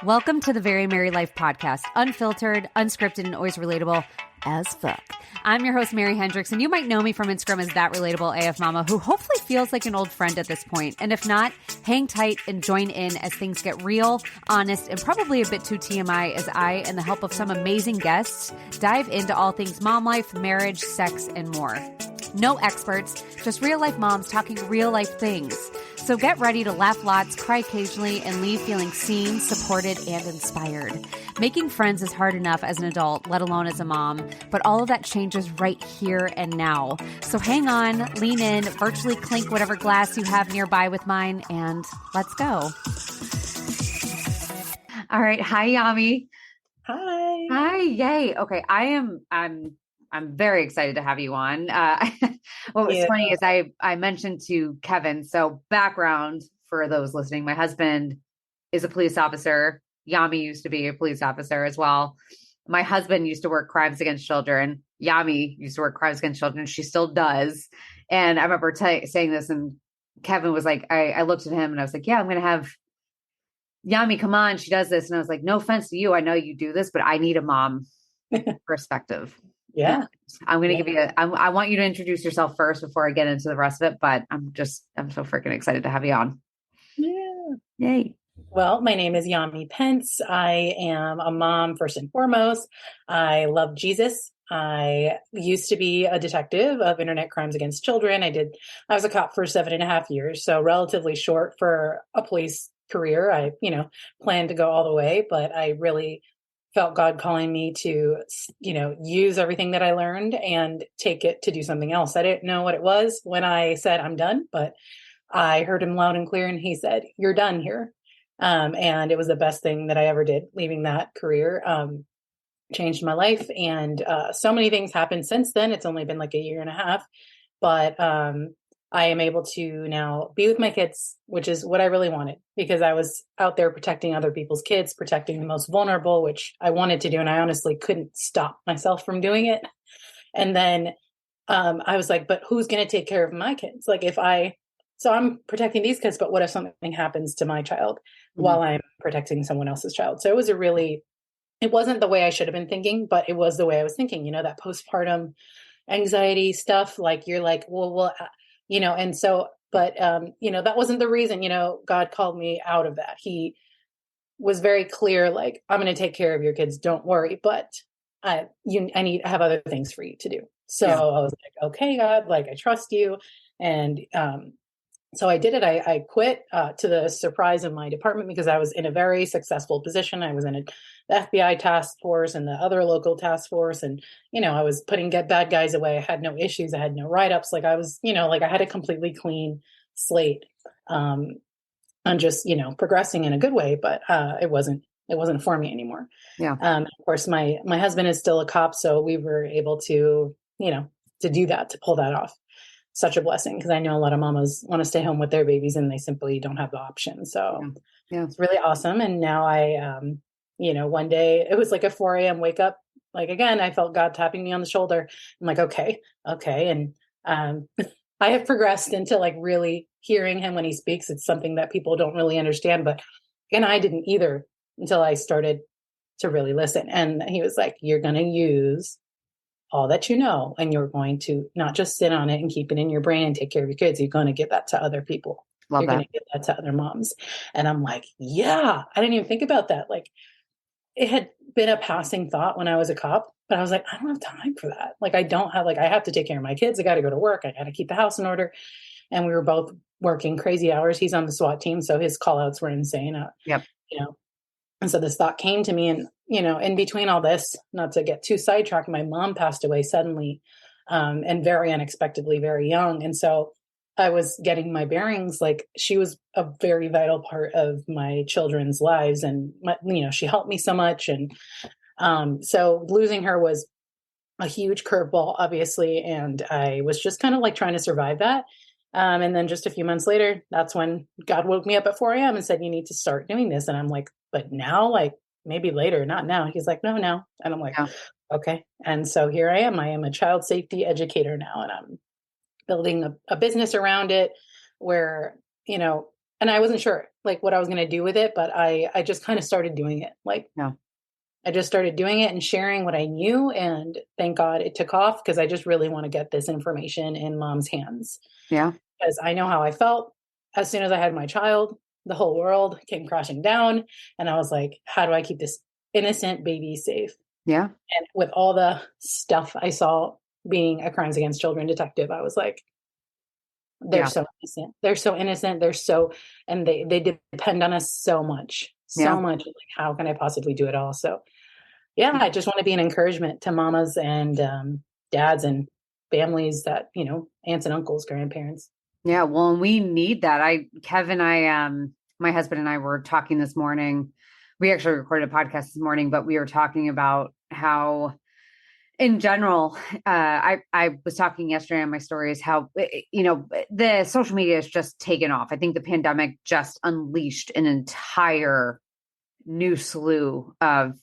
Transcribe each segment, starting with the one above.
Welcome to the Very Merry Life podcast, unfiltered, unscripted, and always relatable as fuck. I'm your host, Mary Hendricks, and you might know me from Instagram as That Relatable AF Mama, who hopefully feels like an old friend at this point. And if not, hang tight and join in as things get real, honest, and probably a bit too TMI as I, and the help of some amazing guests, dive into all things mom life, marriage, sex, and more. No experts, just real life moms talking real life things. So get ready to laugh lots, cry occasionally, and leave feeling seen, supported, and inspired. Making friends is hard enough as an adult, let alone as a mom, but all of that changes right here and now. So hang on, lean in, virtually clink whatever glass you have nearby with mine, and let's go. All right. Hi, Yami. Hi. Hi. Yay. Okay. I'm very excited to have you on. What was funny is I mentioned to Kevin, so background for those listening, my husband is a police officer. Yami used to be a police officer as well. My husband used to work crimes against children. Yami used to work crimes against children. She still does. And I remember saying this, and Kevin was like, I looked at him and I was like, yeah, I'm going to have Yami come on. She does this. And I was like, no offense to you. I know you do this, but I need a mom perspective. Yeah. I'm going to give you I want you to introduce yourself first before I get into the rest of it, but I'm so freaking excited to have you on. Yeah. Yay. Well, my name is Yami Pence. I am a mom first and foremost. I love Jesus. I used to be a detective of internet crimes against children. I was a cop for 7.5 years, so relatively short for a police career. I, planned to go all the way, but I really felt God calling me to, use everything that I learned and take it to do something else. I didn't know what it was when I said I'm done, but I heard him loud and clear, and he said, "You're done here." And it was the best thing that I ever did. Leaving that career changed my life. And so many things happened since then. It's only been like 1.5 years, but I am able to now be with my kids, which is what I really wanted, because I was out there protecting other people's kids, protecting the most vulnerable, which I wanted to do. And I honestly couldn't stop myself from doing it. And then I was like, but who's going to take care of my kids? Like so I'm protecting these kids, but what if something happens to my child while I'm protecting someone else's child? So it wasn't the way I should have been thinking, but it was the way I was thinking, that postpartum anxiety stuff. Like, you're like, well, and so, but, that wasn't the reason, God called me out of that. He was very clear, like, I'm going to take care of your kids. Don't worry. But I have other things for you to do. So I was like, okay, God, like, I trust you. And, so I did it. I quit to the surprise of my department, because I was in a very successful position. I was in the FBI task force and the other local task force. And, I was putting bad guys away. I had no issues. I had no write-ups. Like, I was, I had a completely clean slate. I'm just, progressing in a good way, but it wasn't for me anymore. Yeah. Of course, my husband is still a cop. So we were able to, to do that, to pull that off. Such a blessing, because I know a lot of mamas want to stay home with their babies and they simply don't have the option. So It's really awesome. And now I, one day it was like a 4 a.m. wake up. Like, again, I felt God tapping me on the shoulder. I'm like, okay. And I have progressed into like really hearing him when he speaks. It's something that people don't really understand, and I didn't either until I started to really listen. And he was like, you're going to use all that you know, and you're going to not just sit on it and keep it in your brain and take care of your kids. You're going to give that to other people. You're going to give that to other moms. And I'm like, yeah, I didn't even think about that. Like, it had been a passing thought when I was a cop, but I was like, I don't have time for that. Like, I have to take care of my kids. I got to go to work. I got to keep the house in order. And we were both working crazy hours. He's on the SWAT team, so his call outs were insane. Yep. And so this thought came to me, and, in between all this, not to get too sidetracked, my mom passed away suddenly, and very unexpectedly, very young. And so I was getting my bearings. Like, she was a very vital part of my children's lives, and she helped me so much. And so losing her was a huge curveball, obviously. And I was just kind of like trying to survive that. And then just a few months later, that's when God woke me up at 4 a.m. and said, you need to start doing this. And I'm like, but now? Like, maybe later, not now. He's like, no, now. And I'm like, okay. And so here I am. I am a child safety educator now, and I'm building a business around it where, and I wasn't sure like what I was going to do with it, but I just kind of started doing it. Like Yeah. I just started doing it and sharing what I knew. And thank God it took off because I just really want to get this information in mom's hands Yeah. because I know how I felt as soon as I had my child. The whole world came crashing down. And I was like, how do I keep this innocent baby safe? Yeah. And with all the stuff I saw being a crimes against children detective, I was like, they're Yeah. so innocent. They're so innocent. They're so, and they depend on us so much, Yeah. so much. Like, how can I possibly do it all? So, yeah, I just want to be an encouragement to mamas and dads and families that, aunts and uncles, grandparents. Yeah. Well, and we need that. My husband and I were talking this morning. We actually recorded a podcast this morning, but we were talking about how in general, I was talking yesterday on my stories how the social media has just taken off. I think the pandemic just unleashed an entire new slew of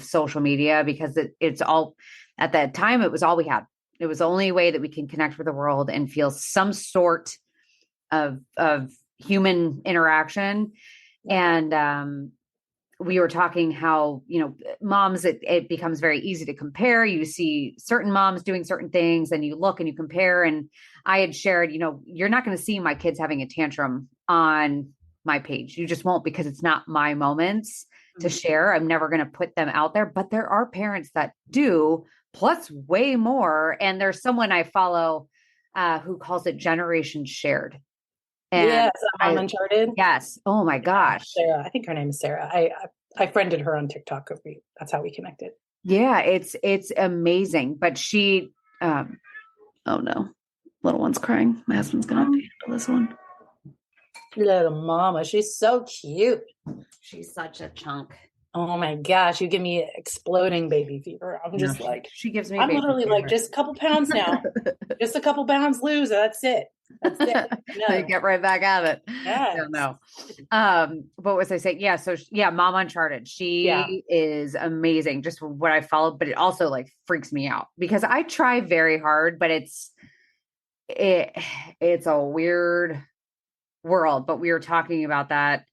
social media because it's all at that time it was all we had. It was the only way that we can connect with the world and feel some sort of human interaction. And we were talking how, moms, it becomes very easy to compare. You see certain moms doing certain things and you look and you compare. And I had shared, you're not going to see my kids having a tantrum on my page. You just won't because it's not my moments to share. I'm never going to put them out there, but there are parents that do, plus way more. And there's someone I follow who calls it generation shared. And Yes, Mom Uncharted. yes. Oh my gosh. Sarah. I think her name is Sarah. I friended her on TikTok. That's how we connected. Yeah, it's amazing. But she, oh no, little one's crying. My husband's gonna have to handle this one. Little mama, she's so cute. She's such a chunk. Oh my gosh, you give me exploding baby fever. I'm just like, she gives me. I'm literally like just a couple pounds now, just a couple pounds lose. That's it. That's it. No. Get right back at it. Yes. No. What was I saying? Yeah. So yeah, Mom Uncharted. She is amazing. Just what I followed, but it also like freaks me out because I try very hard, but it's a weird world. But we were talking about that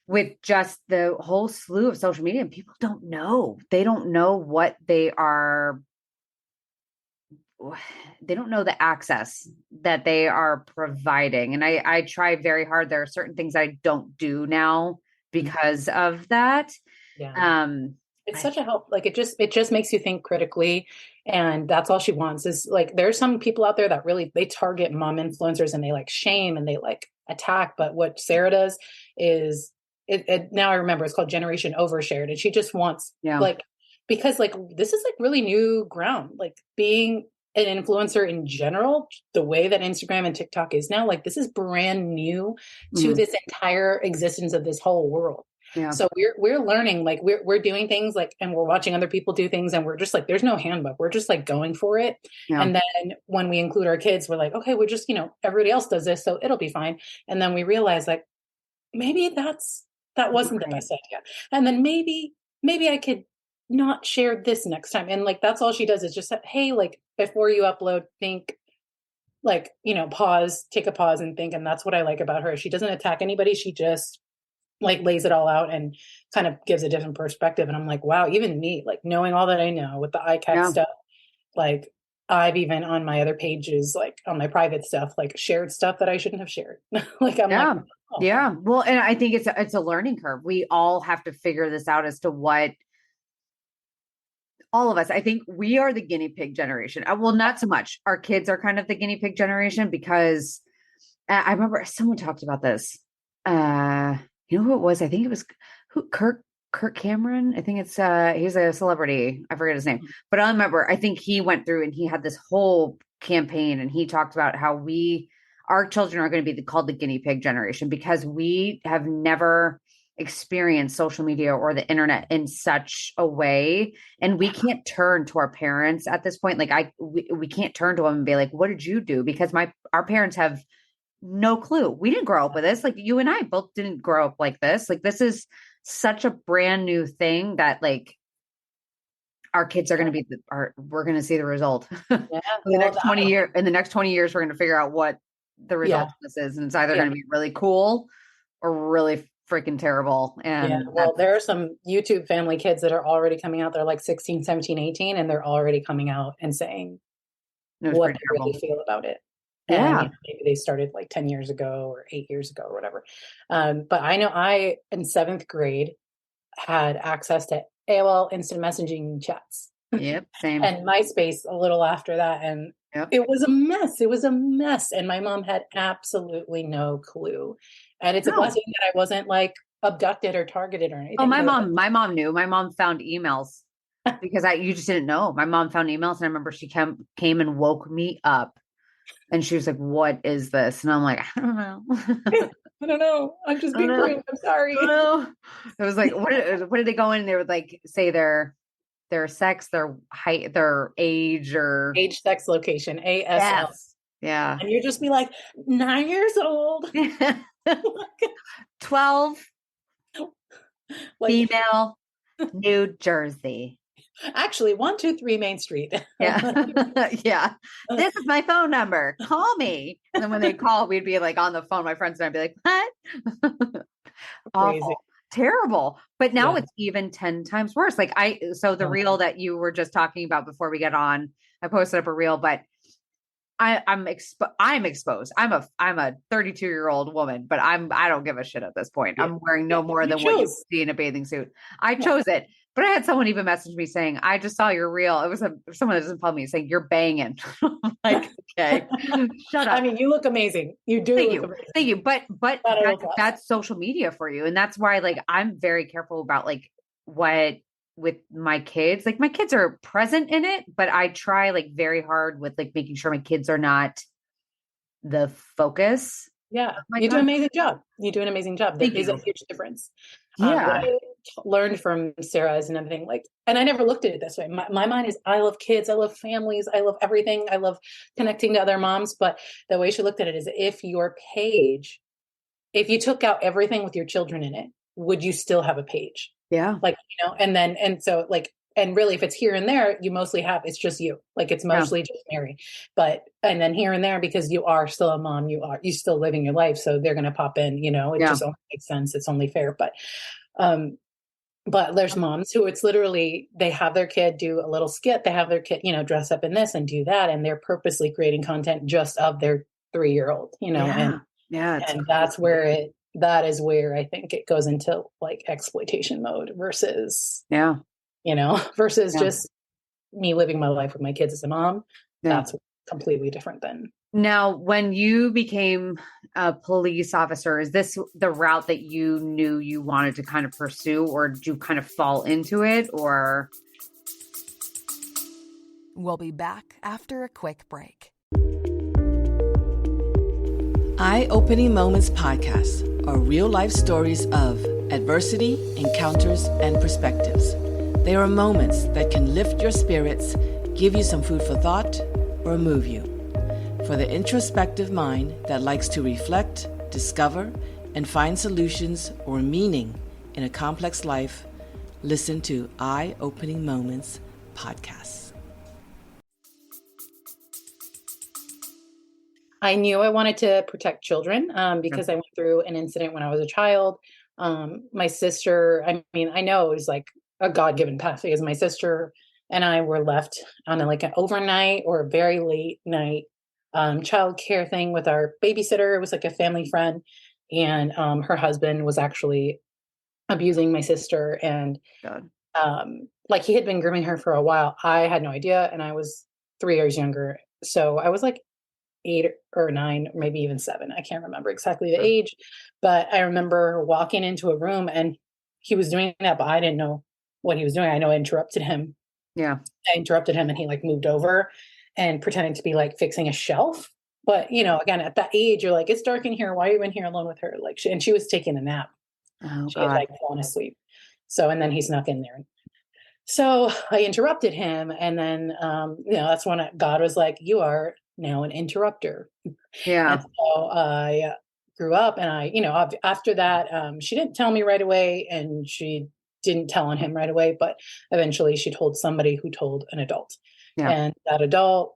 with just the whole slew of social media, and people don't know. They don't know what they are. They don't know the access that they are providing. And I try very hard. There are certain things I don't do now because of that. Yeah. It's such a help. Like it just makes you think critically. And that's all she wants is like, there's some people out there that really, they target mom influencers and they like shame and they like attack. But what Sarah does is now I remember it's called Generation Overshared. And she just wants because like, this is like really new ground, like being an influencer in general, the way that Instagram and TikTok is now, like this is brand new to this entire existence of this whole world. Yeah. So we're learning, like we're doing things like, and we're watching other people do things and we're just like, there's no handbook. We're just like going for it. Yeah. And then when we include our kids, we're like, okay, we're just, everybody else does this, so it'll be fine. And then we realize like, maybe that wasn't the best idea. And then maybe I could not share this next time. And like, that's all she does is just say, hey, like before you upload, think like, pause, take a pause and think. And that's what I like about her. She doesn't attack anybody. She just like lays it all out and kind of gives a different perspective. And I'm like, wow, even me, like knowing all that I know with the ICAP stuff, like I've even on my other pages, like on my private stuff, like shared stuff that I shouldn't have shared. Like, I'm like, oh. Yeah. Well, and I think it's a learning curve. We all have to figure this out as to what all of us, I think we are the guinea pig generation. Well, not so much. Our kids are kind of the guinea pig generation because I remember someone talked about this. You know who it was? I think it was Kirk Cameron. I think it's he's a celebrity. I forget his name, but I remember. I think he went through and he had this whole campaign and he talked about how our children are going to be called the guinea pig generation because we have never experienced social media or the internet in such a way, and we can't turn to our parents at this point. Like we can't turn to them and be like, "What did you do?" Because our parents have no clue. We didn't grow up with this. Like you and I both didn't grow up like this. Like this is such a brand new thing that like our kids are going to we're going to see the result. In the next 20 years, we're going to figure out what the result of this is. And it's either going to be really cool are really freaking terrible. Yeah. And Well, there are some YouTube family kids that are already coming out. They're like 16, 17, 18, and they're already coming out and saying it was what pretty they terrible. really feel about it. And Yeah. maybe they started like 10 years ago or 8 years ago or whatever. But I know I, in seventh grade, had access to AOL instant messaging chats Yep. Same. and MySpace a little after that. And Yep. it was a mess. It was a mess. And my mom had absolutely no clue. And it's a No. blessing that I wasn't like abducted or targeted or Oh, anything. my mom knew. My mom found emails because you just didn't know. My mom found emails, and I remember she came and woke me up, and she was like, "What is this?" And I'm like, "I don't know." I don't know. I'm just I don't being know. rude. I'm sorry. I don't know. It was like, what did they go in? They would like say their sex, their height, their age, or Age, sex, location, ASL. yes, yeah, And you just be like, 9 years old. 12, Like, female, New Jersey. actually, 123 Main Street. Yeah. Yeah. This is my phone number. Call me. And then when they call, we'd be like on the phone. My friends and I'd be like, what? Crazy. Awful. Terrible. But now Yeah. it's even 10 times worse. Like so the Oh. reel that you were just talking about before we get on, I posted up a reel, but I'm exposed. I'm a 32-year-old woman, but I don't give a shit at this point. Yeah. I'm wearing no more You than what you chose. see in a bathing suit. I chose it. But I had someone even message me saying, I just saw your reel. It was someone that doesn't follow me saying, you're banging. I'm like, okay, shut up. I mean, you look amazing. You do Thank look you. amazing. Thank you. But That'll class. that's social media for you. And that's why like I'm very careful about like what with my kids. Like my kids are present in it, but I try like very hard with like making sure my kids are not the focus. Yeah, My you do an content. amazing job. You do an amazing job. There Thank is a you. huge difference. What Yeah. I learned from Sarah is another thing, like, and I never looked at it this way. My mind is, I love kids, I love families, I love everything. I love connecting to other moms. But the way she looked at it is, if your page, if you took out everything with your children in it, would you still have a page? Yeah. Like, and so like, and really if it's here and there, you mostly have, it's just you, like it's mostly just Mary, and then here and there, because you are still a mom, you still living your life. So they're going to pop in, it just only makes sense. It's only fair. But there's moms who it's literally, they have their kid do a little skit. They have their kid, dress up in this and do that. And they're purposely creating content just of their 3-year-old, and that is where I think it goes into like exploitation mode versus just me living my life with my kids as a mom. That's completely different than. Now, when you became a police officer, is this the route that you knew you wanted to kind of pursue, or did you kind of fall into it, or? We'll be back after a quick break. Eye-Opening Moments podcasts are real-life stories of adversity, encounters, and perspectives. They are moments that can lift your spirits, give you some food for thought, or move you. For the introspective mind that likes to reflect, discover, and find solutions or meaning in a complex life, listen to Eye-Opening Moments podcasts. I knew I wanted to protect children because I went through an incident when I was a child. My sister, I mean, I know it was like a God-given path, because my sister and I were left on an overnight or a very late night child care thing with our babysitter. It was like a family friend, and her husband was actually abusing my sister, and he had been grooming her for a while. I had no idea, and I was 3 years younger, so I was like 8 or 9, or maybe even 7. I can't remember exactly the age, but I remember walking into a room and he was doing that, but I didn't know what he was doing. I know I interrupted him. Yeah. I interrupted him and he moved over and pretending to be fixing a shelf. But, again, at that age, you're like, it's dark in here. Why are you in here alone with her? And she was taking a nap. Oh, she had fallen asleep. So, and then he snuck in there. So I interrupted him. And then, that's when God was like, you are now an interrupter. Yeah. And so I grew up, and after that, she didn't tell me right away, and she didn't tell on him right away, but eventually she told somebody who told an adult. Yeah. And that adult,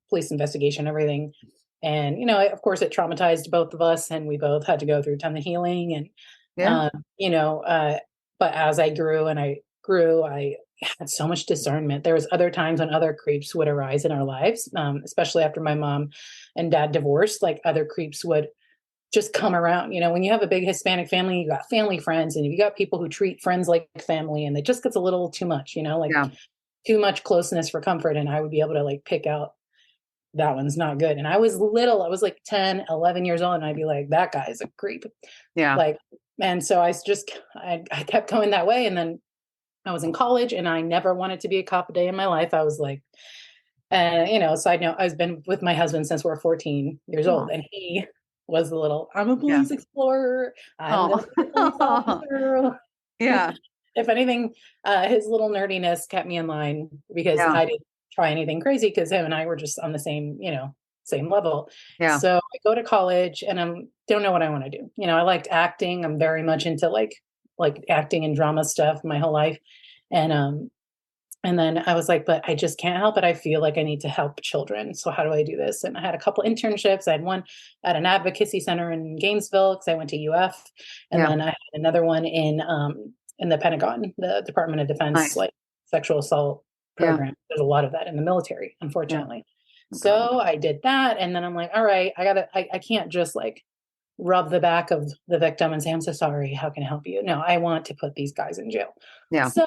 police investigation, everything, And, of course it traumatized both of us, and we both had to go through a ton of healing. And, Yeah. but as I grew and I grew, I had so much discernment. There was other times when other creeps would arise in our lives, especially after my mom and dad divorced, like other creeps would just come around. When you have a big Hispanic family, you got family friends, and you got people who treat friends like family, and it just gets a little too much, like Yeah. too much closeness for comfort. And I would be able to like pick out that one's not good. And I was little, I was like 10, 11 years old. And I'd be like, that guy's a creep. Yeah. Like, and so I kept going that way. And then I was in college, and I never wanted to be a cop a day in my life. I was like, side note, I've been with my husband since we're 14 years Oh. old. And he was the little, I'm a Yeah. police explorer. I'm going to be a police Oh. officer. Yeah. If anything, his little nerdiness kept me in line, because Yeah. I didn't try anything crazy, because him and I were just on the same level. Yeah. So I go to college, and don't know what I want to do. I liked acting. I'm very much into like acting and drama stuff my whole life. And then I was like, but I just can't help it. I feel like I need to help children. So how do I do this? And I had a couple internships. I had one at an advocacy center in Gainesville, because I went to UF. And Yeah. then I had another one in the Pentagon, the Department of Defense, Nice. like sexual assault Yeah. program. There's a lot of that in the military, unfortunately. Okay. So I did that. And then I'm like, all right, I can't just like rub the back of the victim and say, I'm so sorry, how can I help you? No, I want to put these guys in jail. Yeah. So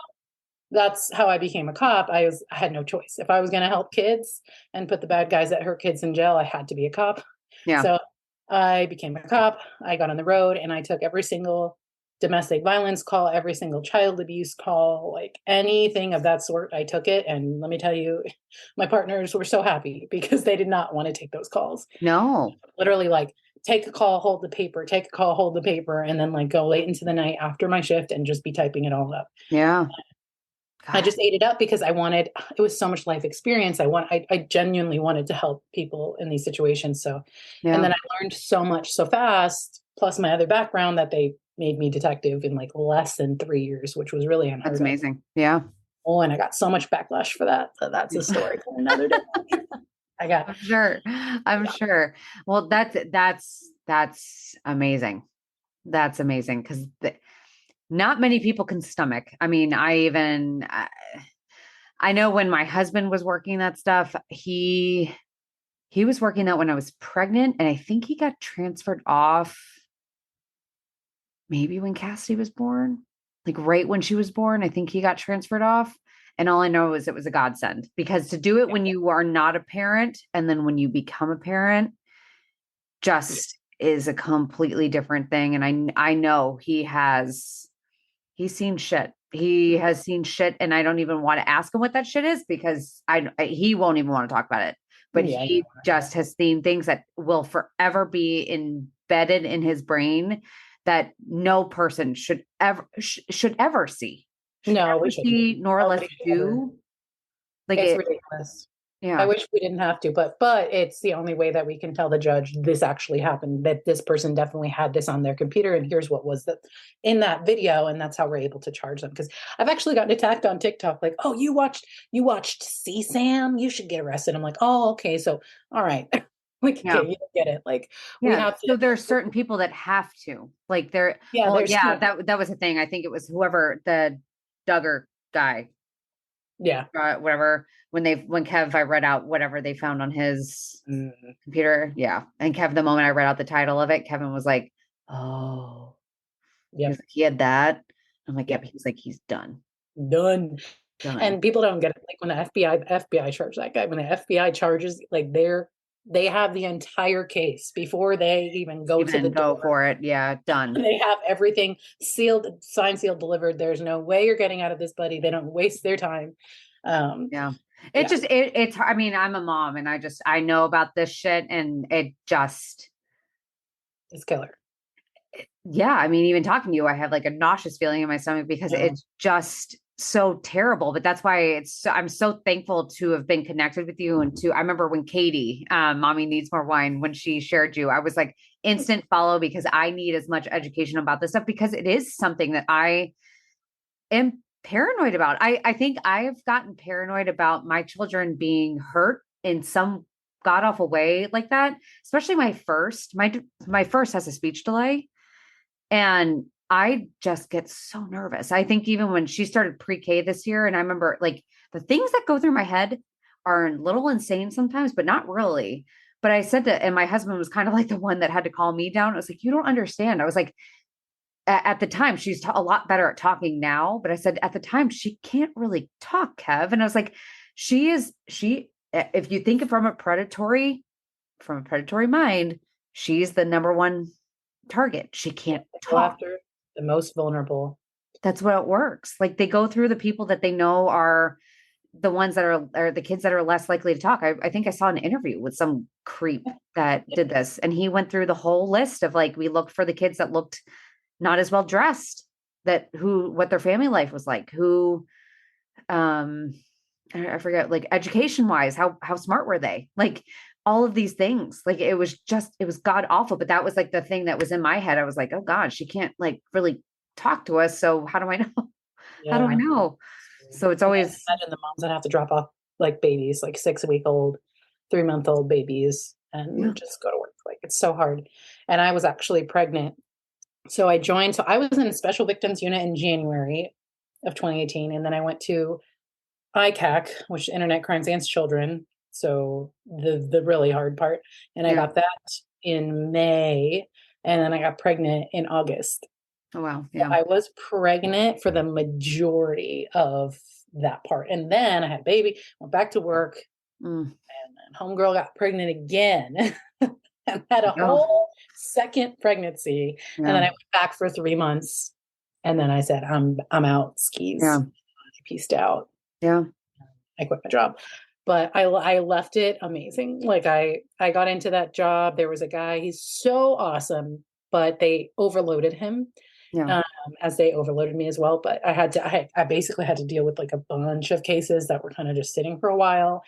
that's how I became a cop. I had no choice. If I was going to help kids and put the bad guys that hurt kids in jail, I had to be a cop. Yeah. So I became a cop. I got on the road, and I took every single domestic violence call, every single child abuse call, like anything of that sort. I took it. And let me tell you, my partners were so happy, because they did not want to take those calls. No. Literally, like, take a call, hold the paper, take a call, hold the paper, and then like go late into the night after my shift and just be typing it all up. Yeah. I just ate it up, because it was so much life experience. I genuinely wanted to help people in these situations. So, Yeah. and then I learned so much so fast, plus my other background, that they made me detective in like less than 3 years, which was really unheard That's of. amazing. Yeah. Oh, and I got so much backlash for that. So that's a story for another day. I'm sure. I'm sure. Well, that's amazing. That's amazing, because not many people can stomach. I mean, I know when my husband was working that stuff, he was working that when I was pregnant, and I think he got transferred off maybe when Cassidy was born, like right when she was born. I think he got transferred off. And all I know is it was a godsend, because to do it when you are not a parent, and then when you become a parent, just is a completely different thing. And I know he's seen shit. He has seen shit, and I don't even want to ask him what that shit is, because he won't even want to talk about it. But he just has seen things that will forever be embedded in his brain, that no person should ever see. No, we shouldn't. See, nor let do. Like, it's ridiculous. Yeah. I wish we didn't have to, but it's the only way that we can tell the judge this actually happened, that this person definitely had this on their computer, and here's what was in that video, and that's how we're able to charge them. Because I've actually gotten attacked on TikTok, like, oh, you watched CSAM, you should get arrested. I'm like, oh, okay, so all right. Like, Yeah. okay, you get it. Like, yeah. we have to. So there are certain people that have to, like, they're, that was the thing. I think it was whoever, the Duggar guy. Yeah. Whatever. When Kev, I read out whatever they found on his computer. Yeah. And Kev, the moment I read out the title of it, Kevin was like, oh, yeah, he had that. I'm like, yep. He was like, he's done. And people don't get it. Like, when the FBI charged that guy, when the FBI charges, like, they have the entire case before they even go for it. Yeah. Done. They have everything sealed, signed, sealed, delivered. There's no way you're getting out of this, buddy. They don't waste their time. It's, I mean, I'm a mom, and I know about this shit, and it's killer. Yeah. I mean, even talking to you, I have like a nauseous feeling in my stomach, because it's just so terrible. But that's why I'm so thankful to have been connected with you. And I remember when Katie, Mommy Needs More Wine, when she shared you, I was like instant follow, because I need as much education about this stuff, because it is something that I am paranoid about. I think I have gotten paranoid about my children being hurt in some god awful way like that, especially my first has a speech delay. And I just get so nervous. I think even when she started pre-K this year, and I remember like the things that go through my head are a little insane sometimes, but not really. But I said that, and my husband was kind of like the one that had to calm me down. I was like, you don't understand. I was like, at the time, she's a lot better at talking now. But I said, at the time, she can't really talk, Kev. And I was like, if you think from a predatory mind, she's the number one target. She can't Go talk. after the most vulnerable. That's what it works. Like they go through the people that they know are the ones that are the kids that are less likely to talk. I think I saw an interview with some creep that did this, and he went through the whole list of like, we looked for the kids that looked not as well dressed, what their family life was like, who, I forget, like education wise, how smart were they? Like all of these things. Like it was god awful. But that was like the thing that was in my head. I was like, oh God, she can't like really talk to us. So how do I know? How do I know? So it's always imagine the moms that have to drop off like babies, like 6-week-old, 3-month-old babies, and just go to work. Like it's so hard. And I was actually pregnant. So I was in a special victims unit in January of 2018. And then I went to ICAC, which is Internet Crimes Against Children. So the really hard part. And I got that in May. And then I got pregnant in August. Oh, wow. Yeah. I was pregnant for the majority of that part. And then I had a baby, went back to work, and then homegirl got pregnant again and had a whole second pregnancy. And then I went back for 3 months. And then I said, I'm out, skis. Yeah. I pieced out. Yeah. I quit my job. But I left it amazing. Like I got into that job. There was a guy, he's so awesome, but they overloaded him. Yeah. As they overloaded me as well. But I basically had to deal with like a bunch of cases that were kind of just sitting for a while,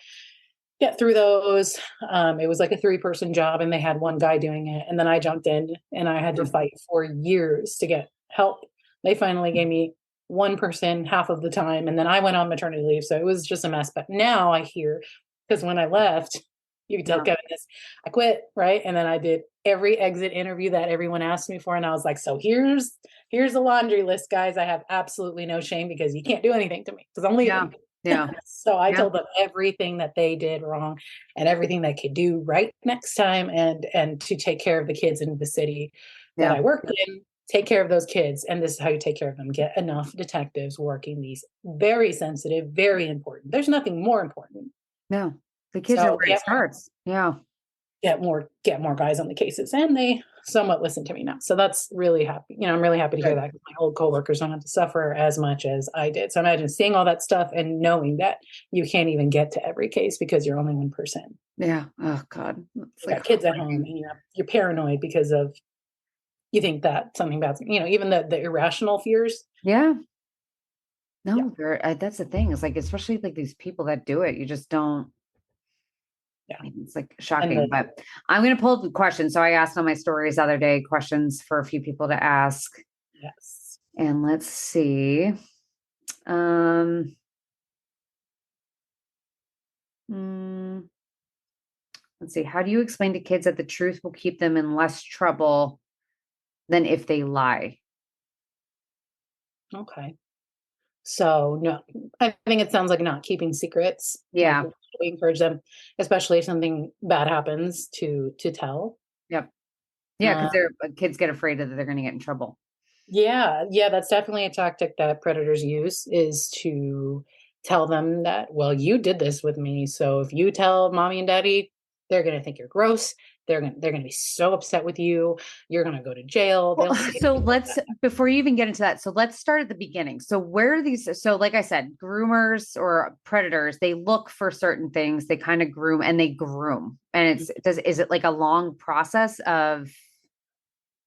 get through those. It was like a 3-person job and they had one guy doing it. And then I jumped in and I had to fight for years to get help. They finally gave me one person half of the time. And then I went on maternity leave. So it was just a mess. But now I hear, because when I left, you can tell Kevin this, I quit, right? And then I did every exit interview that everyone asked me for. And I was like, so here's a laundry list, guys. I have absolutely no shame because you can't do anything to me because I'm leaving. Yeah. So I told them everything that they did wrong and everything they could do right next time and to take care of the kids in the city that I worked in, take care of those kids. And this is how you take care of them. Get enough detectives working these very sensitive, very important. There's nothing more important. No. The kids are where it starts. Yeah. Get more guys on the cases, and they somewhat listen to me now. So that's really happy. I'm really happy to hear that because my old coworkers don't have to suffer as much as I did. So imagine seeing all that stuff and knowing that you can't even get to every case because you're only one person. Yeah. Oh God. It's like kids at home, and you're paranoid because of you think that something bad's even the irrational fears. Yeah. No, that's the thing. It's like, especially like these people that do it, you just don't. Yeah, it's like shocking, but I'm going to pull up the questions. So I asked on my stories the other day questions for a few people to ask. Yes. And let's see. Let's see. How do you explain to kids that the truth will keep them in less trouble than if they lie? Okay. So no, I think it sounds like not keeping secrets. Yeah. We encourage them, especially if something bad happens, to tell. Yep. Yeah, because kids get afraid that they're going to get in trouble. Yeah, that's definitely a tactic that predators use, is to tell them that, well, you did this with me. So if you tell mommy and daddy, they're going to think you're gross. They're going to be so upset with you. You're going to go to jail. Before you even get into that, so let's start at the beginning. So where are these? So like I said, groomers or predators, they look for certain things. They kind of groom. And is it like a long process of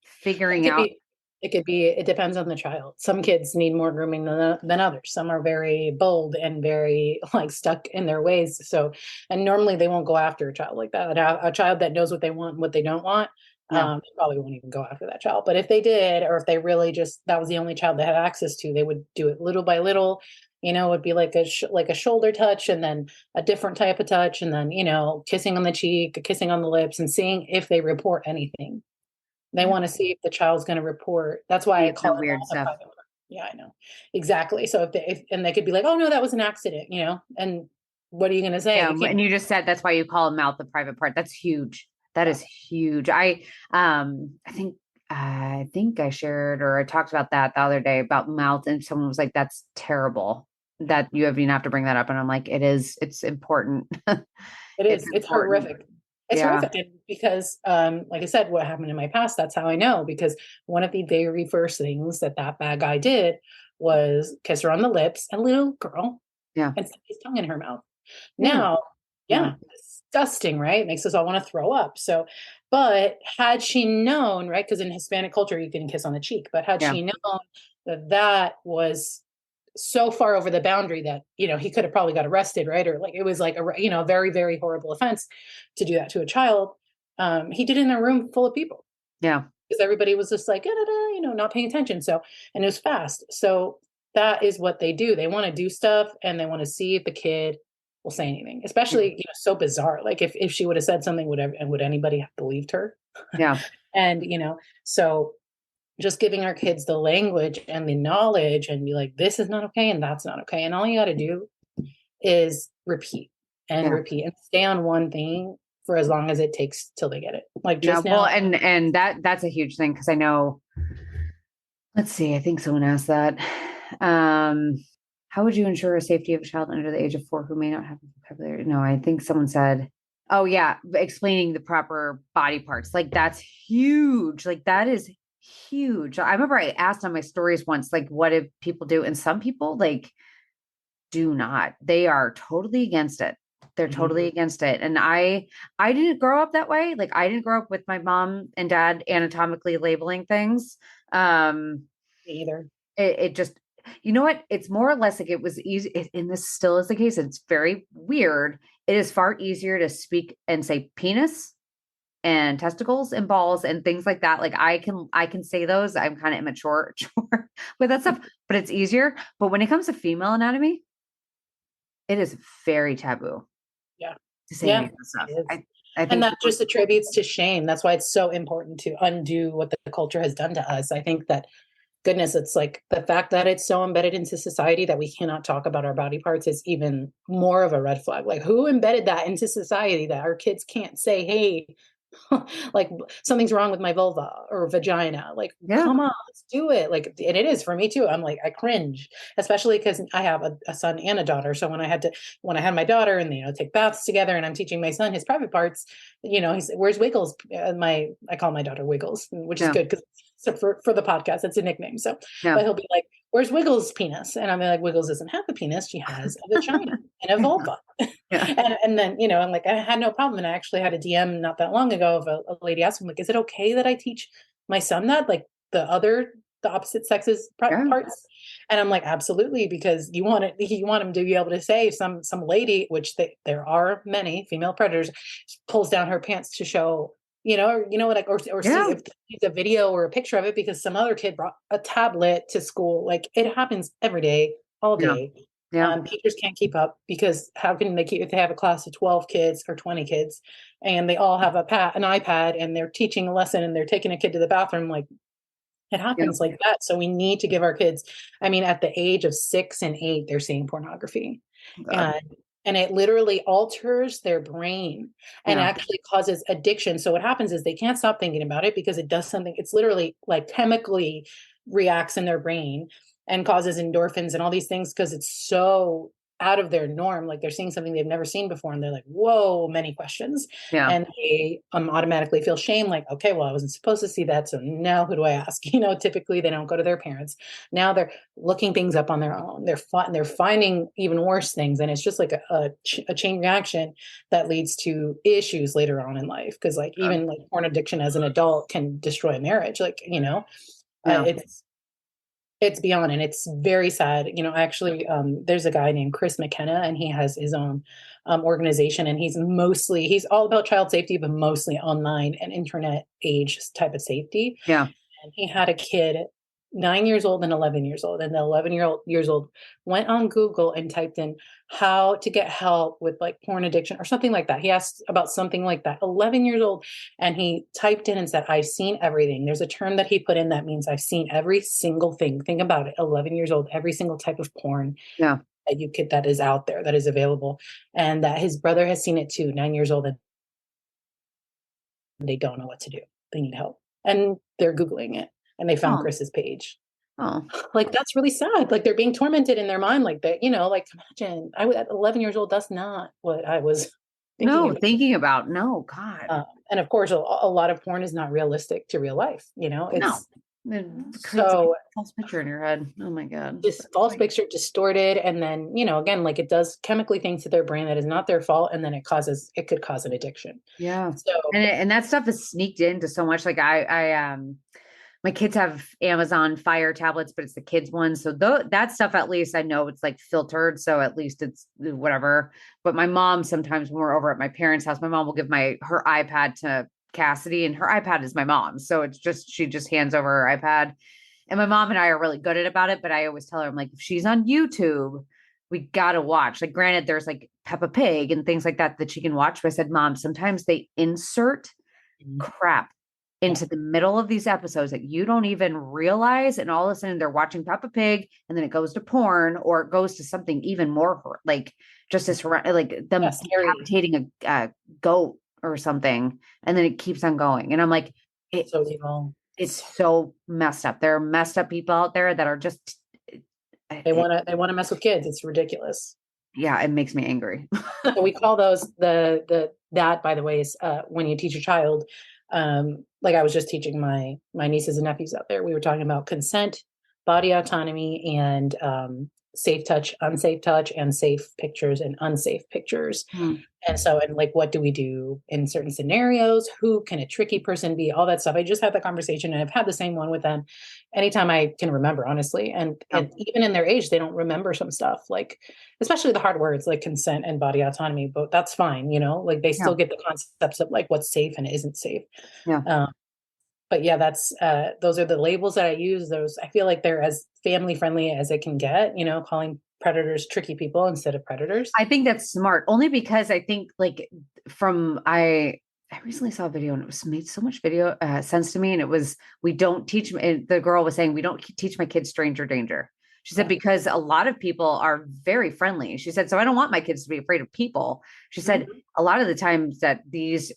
figuring out? It depends on the child. Some kids need more grooming than others. Some are very bold and very like stuck in their ways. So, and normally they won't go after a child like that. A child that knows what they want and what they don't want, Yeah. They probably won't even go after that child. But if they did, or if they really just, that was the only child they had access to, they would do it little by little. It'd be like a shoulder touch, and then a different type of touch, and then, kissing on the cheek, kissing on the lips, and seeing if they report anything. They want to see if the child's going to report. That's why I call The it weird a stuff. private part. Yeah, I know. Exactly. So and they could be like, oh no, that was an accident, and what are you going to say? Yeah, You can't. and you just said that's why you call mouth the private part. That's huge. That Yeah. is huge. I think I shared or I talked about that the other day about mouth, and someone was like, "That's terrible. That you even have to bring that up." And I'm like, "It is. It's important. It It's is. It's important." horrific. It's Yeah, horrific because, like I said, what happened in my past, that's how I know, because one of the very first things that bad guy did was kiss her on the lips, a little girl, yeah, and stick his tongue in her mouth. yeah, Now, yeah, yeah, disgusting, right? Makes us all want to throw up. So, but had she known, right? Because in Hispanic culture, you can kiss on the cheek, but had yeah, she known that was so far over the boundary that, he could have probably got arrested, right? Or like, it was like a very, very horrible offense to do that to a child. He did it in a room full of people yeah, because everybody was just like, not paying attention. So, and it was fast. So that is what they do. They want to do stuff, and they want to see if the kid will say anything, especially, so bizarre. Like if she would have said something, would anybody have believed her? yeah, And, so just giving our kids the language and the knowledge, and be like, this is not okay, and that's not okay. And all you got to do is repeat and yeah. repeat and stay on one thing for as long as it takes till they get it. Like Yeah. just Well, now. and that's a huge thing because I know. Let's see. I think someone asked that. Um, how would you ensure the safety of a child under the age of 4 who may not have vocabulary? No, I think someone said, "Oh yeah, explaining the proper body parts. Like that's huge. Like that is huge." I remember I asked on my stories once, like, what do people do? And some people like do not. They are totally against it. They're totally against it. And I didn't grow up that way. Like I didn't grow up with my mom and dad anatomically labeling things. Either. It just, you know what? It's more or less like it was easy. And this still is the case. It's very weird. It is far easier to speak and say penis and testicles and balls and things like that. Like I can say those. I'm kind of immature with that stuff, but it's easier. But when it comes to female anatomy, it is very taboo Yeah. to say any Yeah. of this stuff. It is. I And think that just attributes to shame. That's why it's so important to undo what the culture has done to us. I think that, goodness, it's like the fact that it's so embedded into society that we cannot talk about our body parts is even more of a red flag. Like, who embedded that into society that our kids can't say, hey, like something's wrong with my vulva or vagina? Like, yeah, come on, let's do it. Like, and it is for me too. I'm like, I cringe, especially because I have a son and a daughter. So when I had my daughter and take baths together, and I'm teaching my son his private parts, he's, where's Wiggles? I call my daughter Wiggles, which is yeah, good because, so for the podcast, it's a nickname. So, yeah, but he'll be like, where's Wiggles' penis? And I'm like, Wiggles doesn't have a penis. She has a vagina and a vulva. yeah, And then, I'm like, I had no problem. And I actually had a DM not that long ago of a lady asking, like, is it okay that I teach my son that, like the opposite sexes yeah, parts? And I'm like, absolutely, because you want him to be able to say some lady, which there are many female predators, pulls down her pants to show, like, or see yeah, if it's a video or a picture of it because some other kid brought a tablet to school. Like, it happens every day, all yeah, day. yeah, Teachers can't keep up because how can they keep, if they have a class of 12 kids or 20 kids and they all have an iPad and they're teaching a lesson and they're taking a kid to the bathroom, like, it yeah. happens like that. So we need to give our kids, I mean, at the age of 6 and 8, they're seeing pornography. God. And it literally alters their brain and Yeah, actually causes addiction. So what happens is they can't stop thinking about it because it does something. It's literally like chemically reacts in their brain and causes endorphins and all these things because it's so out of their norm. Like, they're seeing something they've never seen before and they're like, whoa, many questions. yeah, And they automatically feel shame, like, okay, well, I wasn't supposed to see that. So now who do I ask? Typically they don't go to their parents. Now they're looking things up on their own. They're finding even worse things. And it's just like a chain reaction that leads to issues later on in life. Cause like even like porn addiction as an adult can destroy a marriage. Like, yeah. it's It's beyond, and it's very sad. Actually, there's a guy named Chris McKenna, and he has his own organization, and he's all about child safety, but mostly online and internet age type of safety. Yeah. And he had a kid 9 years old and 11 years old. And the 11 years old went on Google and typed in how to get help with like porn addiction or something like that. He asked about something like that, 11 years old. And he typed in and said, I've seen everything. There's a term that he put in that means I've seen every single thing. Think about it. 11 years old, every single type of porn Yeah. that is out there, that is available. And that his brother has seen it too, 9 years old. And they don't know what to do. They need help. And they're Googling it. And they found Chris's page. Oh, Like, that's really sad. Like, they're being tormented in their mind like that, like, imagine at 11 years old, that's not what I was thinking about. No, God. And of course, a lot of porn is not realistic to real life. It's So false picture in your head. Oh my God. This false picture distorted. And then, again, like it does chemically things to their brain that is not their fault. And then it could cause an addiction. Yeah. So, and that stuff is sneaked into so much. Like my kids have Amazon Fire tablets, but it's the kids one. So that stuff, at least I know it's like filtered. So at least it's whatever. But my mom, sometimes when we're over at my parents' house, my mom will give her iPad to Cassidy, and her iPad is my mom's. So she just hands over her iPad. And my mom and I are really good about it. But I always tell her, I'm like, if she's on YouTube, we got to watch. Like, granted, there's like Peppa Pig and things like that she can watch. But I said, Mom, sometimes they insert crap into the middle of these episodes that you don't even realize. And all of a sudden they're watching Peppa Pig, and then it goes to porn, or it goes to something even more like just as like them decapitating a goat or something. And then it keeps on going. And I'm like, it's so messed up. There are messed up people out there that are just, they want to mess with kids. It's ridiculous. Yeah. It makes me angry. So we call those that, by the way, is when you teach a child, like I was just teaching my nieces and nephews out there. We were talking about consent, body autonomy, and safe touch, unsafe touch, and safe pictures and unsafe pictures. And so, like, what do we do in certain scenarios? Who can a tricky person be? All that stuff. I just had that conversation, and I've had the same one with them anytime I can remember, honestly. And even in their age, they don't remember some stuff, like especially the hard words like consent and body autonomy. But that's fine, like they still get the concepts of like what's safe and isn't safe. Yeah. But yeah, that's those are the labels that I use. Those, I feel like they're as family friendly as it can get, calling predators tricky people instead of predators. I think that's smart, only because I think like I recently saw a video, and it was made so much sense to me. And it was, the girl was saying, we don't teach my kids stranger danger. She said, because a lot of people are very friendly. She said, so I don't want my kids to be afraid of people. She said, a lot of the times that these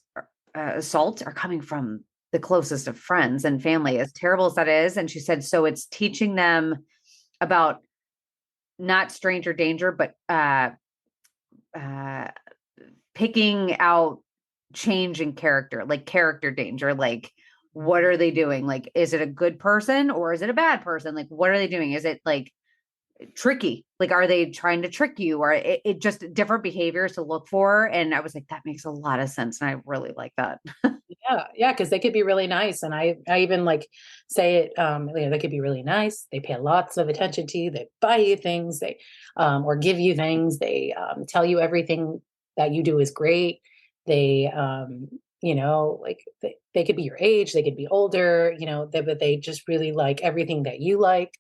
assaults are coming from the closest of friends and family, as terrible as that is. And she said, so it's teaching them about not stranger danger, but picking out change in character, like character danger. Like, what are they doing? Like, is it a good person or is it a bad person? Like, what are they doing? Is it like tricky? Like, are they trying to trick you, or it just different behaviors to look for? And I was like, that makes a lot of sense. And I really like that. Yeah. Because they could be really nice. And I even like say it, they could be really nice. They pay lots of attention to you. They buy you things, they, or give you things. They tell you everything that you do is great. They, like they could be your age, they could be older, but they just really like everything that you like.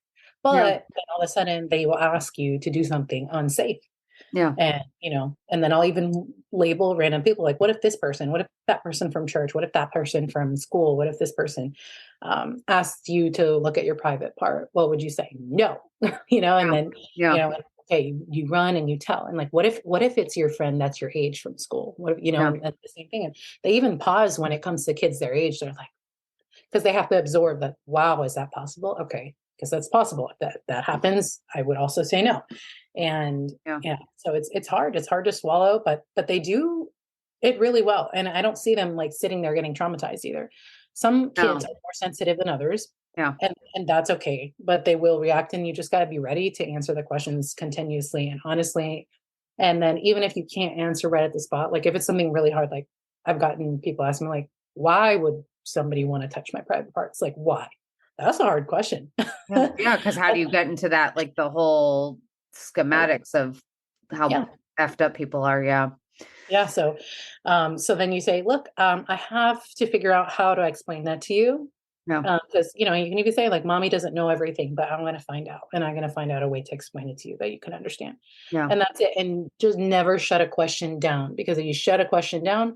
But then all of a sudden they will ask you to do something unsafe. Yeah. And, and then I'll even label random people, like, what if that person from church, what if that person from school, what if this person asked you to look at your private part? What would you say? No, and then, okay, you run and you tell. And like, what if it's your friend that's your age from school? What if, and that's the same thing. And they even pause when it comes to kids their age. They're like, because they have to absorb that, wow, is that possible? Okay, because that's possible. If that happens, I would also say no. And so it's hard to swallow, but they do it really well. And I don't see them like sitting there getting traumatized either. Some kids are more sensitive than others. Yeah. And that's okay, but they will react, and you just got to be ready to answer the questions continuously and honestly. And then even if you can't answer right at the spot, like if it's something really hard, like I've gotten people ask me like, why would somebody want to touch my private parts? Like, why? That's a hard question. Yeah. Yeah. Cause how do you get into that? Like the whole schematics of how Yeah. effed up people are. Yeah. Yeah. So then you say, look, I have to figure out how to explain that to you. Yeah. Because, you can even say like, mommy doesn't know everything, but I'm going to find out, and I'm going to find out a way to explain it to you that you can understand. Yeah. And that's it. And just never shut a question down, because if you shut a question down,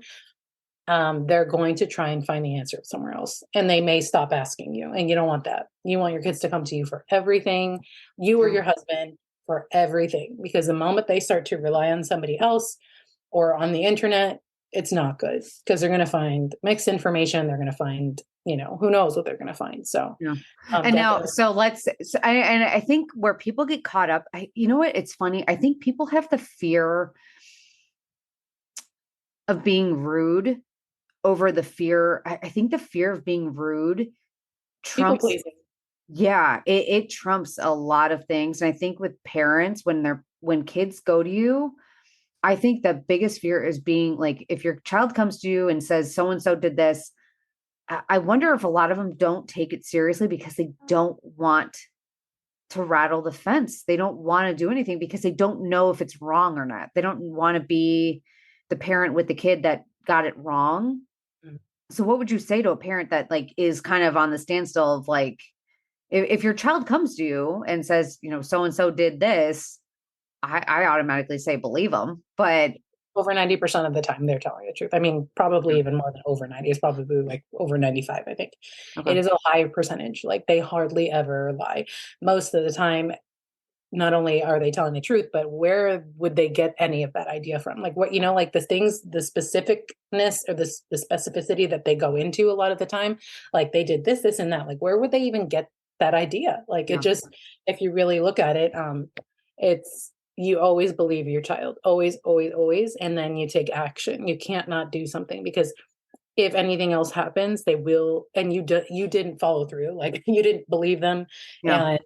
they're going to try and find the answer somewhere else, and they may stop asking you. And you don't want that. You want your kids to come to you for everything, you or your husband, for everything, because the moment they start to rely on somebody else or on the internet, it's not good, because they're going to find mixed information. They're going to find, who knows what they're going to find. So, Yeah. And now, I think where people get caught up, you know what? It's funny. I think people have the fear of being rude over the fear. I think the fear of being rude trumps. People pleasing. Yeah, it trumps a lot of things. And I think with parents, when kids go to you, I think the biggest fear is being like, if your child comes to you and says, so-and-so did this, I wonder if a lot of them don't take it seriously because they don't want to rattle the fence. They don't want to do anything because they don't know if it's wrong or not. They don't want to be the parent with the kid that got it wrong. Mm-hmm. So what would you say to a parent that like is kind of on the standstill of like, if your child comes to you and says, so-and-so did this, I automatically say, believe them. But over 90% of the time, they're telling the truth. I mean, probably even more than over 90. It's probably like over 95, I think. Okay. It is a high percentage. Like, they hardly ever lie. Most of the time, not only are they telling the truth, but where would they get any of that idea from? Like, what, like the things, the specificness or the specificity that they go into a lot of the time, like they did this, this, and that. Like, where would they even get that idea? Like, it just, if you really look at it, it's, you always believe your child, always, always, always. And then you take action. You can't not do something, because if anything else happens, they will, and you didn't follow through. Like, you didn't believe them and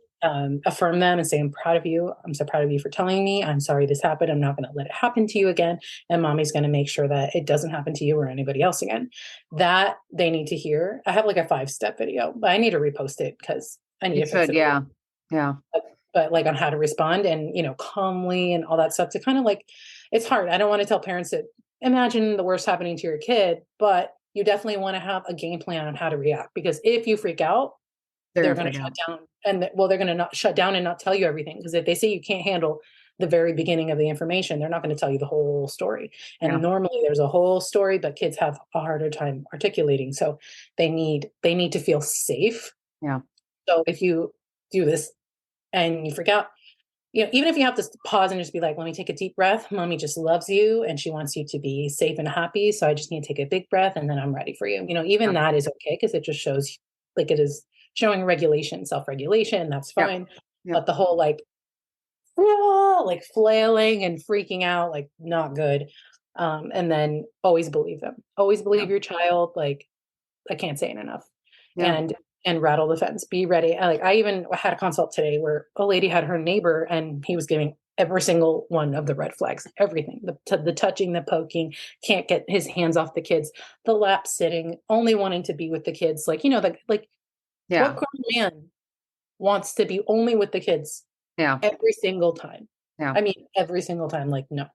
affirm them and say, I'm proud of you. I'm so proud of you for telling me. I'm sorry this happened. I'm not going to let it happen to you again. And mommy's going to make sure that it doesn't happen to you or anybody else again. That they need to hear. I have like a 5-step video, but I need to repost it because I need to fix it. Yeah. Yeah. But like on how to respond and, calmly and all that stuff to kind of like, it's hard. I don't want to tell parents that imagine the worst happening to your kid, but you definitely want to have a game plan on how to react, because if you freak out, they're going to shut down, and they're going to not shut down and not tell you everything. Because if they say you can't handle the very beginning of the information, they're not going to tell you the whole story. And normally there's a whole story, but kids have a harder time articulating. So they need to feel safe. Yeah. So if you do this and you freak out, even if you have to pause and just be like, let me take a deep breath. Mommy just loves you and she wants you to be safe and happy. So I just need to take a big breath and then I'm ready for you. Even that is okay, because it just shows like it is showing regulation, self-regulation. That's fine. Yeah. But the whole like flailing and freaking out, like not good. And then always believe them. Always believe your child. Like, I can't say it enough. Yeah. And rattle the fence. Be ready. Like, I even had a consult today where a lady had her neighbor and he was giving every single one of the red flags, everything, the touching, the poking, can't get his hands off the kids, the lap sitting, only wanting to be with the kids. Like, what grown man wants to be only with the kids? Yeah. Every single time. Yeah. I mean, every single time, like, no.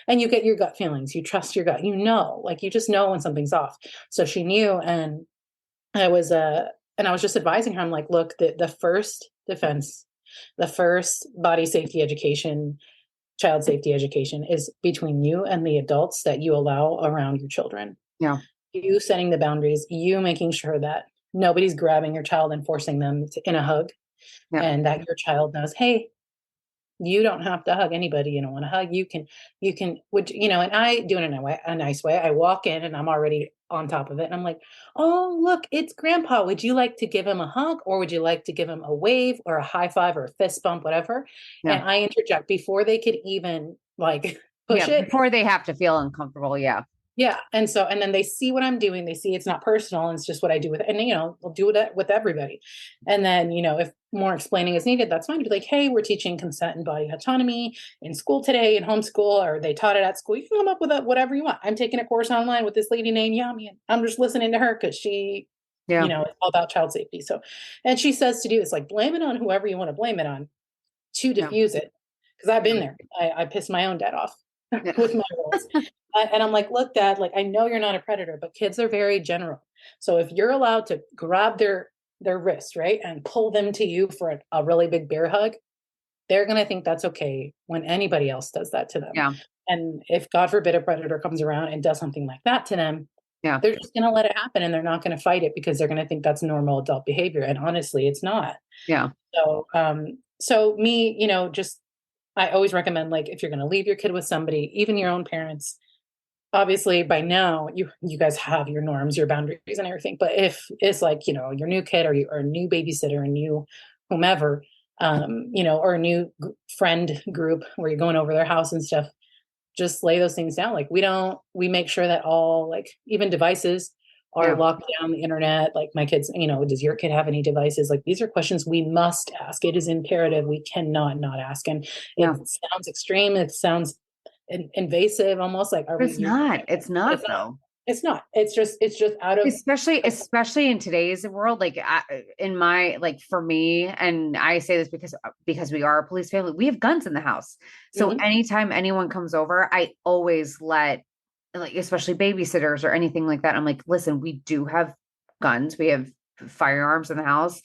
And you get your gut feelings. You trust your gut, like, you just know when something's off. So she knew. And I was just advising her. I'm like, look, the first defense, the first body safety education, child safety education is between you and the adults that you allow around your children. Yeah. You setting the boundaries, you making sure that nobody's grabbing your child and forcing them in a hug, and that your child knows, hey, you don't have to hug anybody you don't want to hug. You can, and I do it in a nice way. I walk in and I'm already on top of it. And I'm like, oh, look, it's grandpa. Would you like to give him a hug, or would you like to give him a wave or a high five or a fist bump, whatever? Yeah. And I interject before they could even like push it. Before they have to feel uncomfortable. Yeah. Yeah. And then they see what I'm doing. They see it's not personal. And it's just what I do with it. And, we'll do it with everybody. And then, if more explaining is needed, that's fine to be like, hey, we're teaching consent and body autonomy in school today, in homeschool, or they taught it at school. You can come up with whatever you want. I'm taking a course online with this lady named Yami, and I'm just listening to her because she Yeah. It's all about child safety. So, and she says to do this, like, blame it on whoever you want to blame it on to Yeah. diffuse it. Because I've been there. I pissed my own dad off Yeah. with my rules. And I'm like, look, Dad, like, I know you're not a predator, but kids are very general. So if you're allowed to grab their wrist, right, and pull them to you for a really big bear hug, they're going to think that's okay when anybody else does that to them. Yeah. And if, God forbid, a predator comes around and does something like that to them, Yeah. they're just going to let it happen, and they're not going to fight it because they're going to think that's normal adult behavior. And honestly, it's not. Yeah. So me, just, I always recommend, like, if you're going to leave your kid with somebody, even your own parents, obviously by now you guys have your norms, your boundaries and everything. But if it's like, your new kid or a new babysitter, a new whomever, or a new friend group where you're going over their house and stuff, just lay those things down. Like, we make sure that all, like, even devices are locked down, the internet. Like, my kids, does your kid have any devices? Like, these are questions we must ask. It is imperative. We cannot not ask. And it sounds extreme. It sounds invasive, almost like, It's not though. It's not. It's just out of, especially in today's world, like for me, and I say this because we are a police family, we have guns in the house. So anytime anyone comes over, I always let, like, especially babysitters or anything like that, I'm like, listen, we do have guns. We have firearms in the house.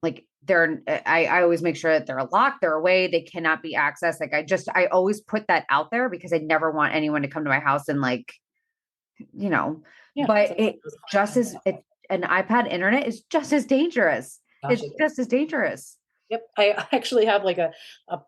Like, I always make sure that they're locked, they're away, they cannot be accessed. Like, I always put that out there because I never want anyone to come to my house and, like, but an iPad internet is just as dangerous. It's just as dangerous. Yep. I actually have, like, a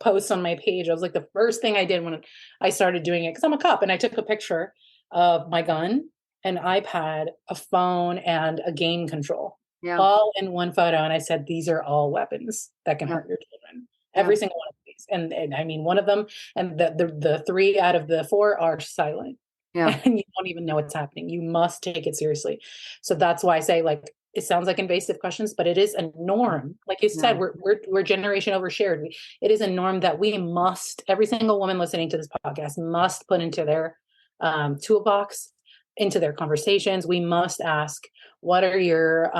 post on my page. I was like, the first thing I did when I started doing it, because I'm a cop, and I took a picture of my gun, an iPad, a phone, and a game control, all in one photo. And I said, these are all weapons that can hurt your children. Every single one of these. And I mean, one of them, and the 3 out of the 4 are silent. Yeah. And you don't even know what's happening. You must take it seriously. So that's why I say, like, it sounds like invasive questions, but it is a norm. Like you said, we're generation overshared. It is a norm that we must, every single woman listening to this podcast must put into their toolbox, into their conversations. We must ask, what are your,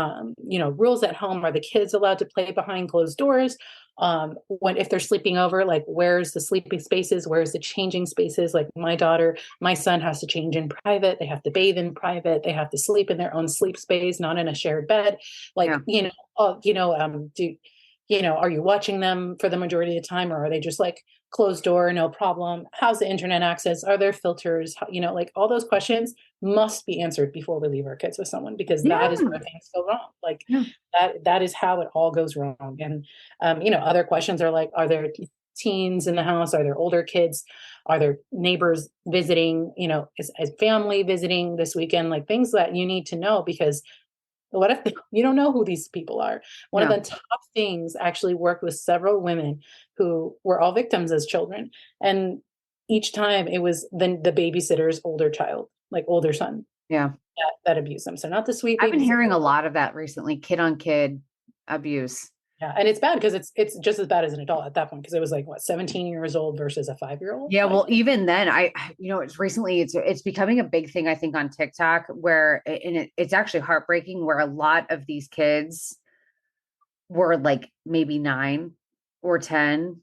rules at home? Are the kids allowed to play behind closed doors? If they're sleeping over, like, where's the sleeping spaces? Where's the changing spaces? Like, my son has to change in private. They have to bathe in private. They have to sleep in their own sleep space, not in a shared bed. Like, are you watching them for the majority of the time, or are they just, like, closed door, no problem? How's the internet access? Are there filters? Like, all those questions must be answered before we leave our kids with someone, because that is where things go wrong. Like, that is how it all goes wrong. And, other questions are like, are there teens in the house? Are there older kids? Are there neighbors visiting? Is family visiting this weekend? Like, things that you need to know, because what if you don't know who these people are? One of the top things, actually worked with several women who were all victims as children. And each time it was the babysitter's older child, like older son. Yeah. That abused them. So not the sweet. I've been hearing a lot of that recently, kid on kid abuse. Yeah. And it's bad because it's just as bad as an adult at that point. Because it was like, 17 years old versus a 5-year-old. Yeah. Well, even then it's becoming a big thing, I think, on TikTok, where, and it's actually heartbreaking, where a lot of these kids were, like, maybe 9 or 10,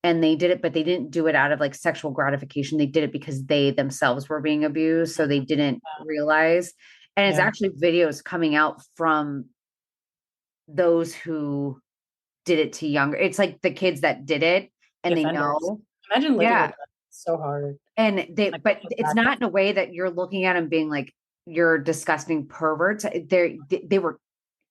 and they did it, but they didn't do it out of, like, sexual gratification. They did it because they themselves were being abused. So they didn't realize. And it's actually videos coming out from those who did it to younger. It's like the kids that did it, and Defenders. They know. Imagine living with that. It's so hard. And but it's not in a way that you're looking at them being like, you're disgusting perverts. They were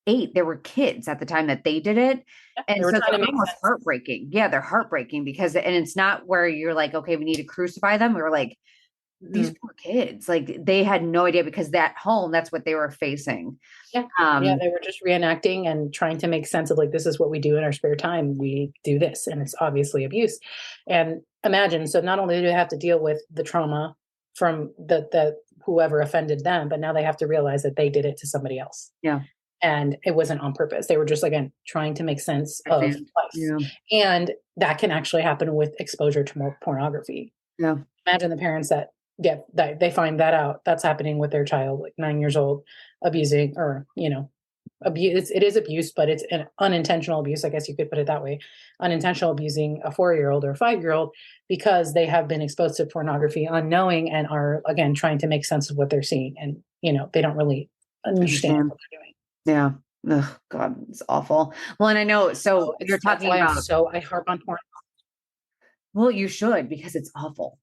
8. They were kids at the time that they did it. And so they're almost heartbreaking. Yeah, they're heartbreaking because, and it's not where you're like, okay, we need to crucify them. We were like, these poor kids, like, they had no idea, because that home, that's what they were facing. They were just reenacting and trying to make sense of, like, this is what we do in our spare time. We do this, and it's obviously abuse. And imagine, so not only do they have to deal with the trauma from the whoever offended them, but now they have to realize that they did it to somebody else. Yeah. And it wasn't on purpose. They were just, again, trying to make sense of life. Yeah. And that can actually happen with exposure to more pornography. Yeah. Imagine the parents that they find that out. That's happening with their child, like 9 years old, abusing or, abuse. It is abuse, but it's an unintentional abuse. I guess you could put it that way. Unintentional abusing a 4-year-old or a 5-year-old because they have been exposed to pornography unknowing and are, again, trying to make sense of what they're seeing. And, they don't really understand what they're doing. Yeah. Oh, God, it's awful. Well, and I know, so you're talking about. So I harp on porn. Well, you should, because it's awful.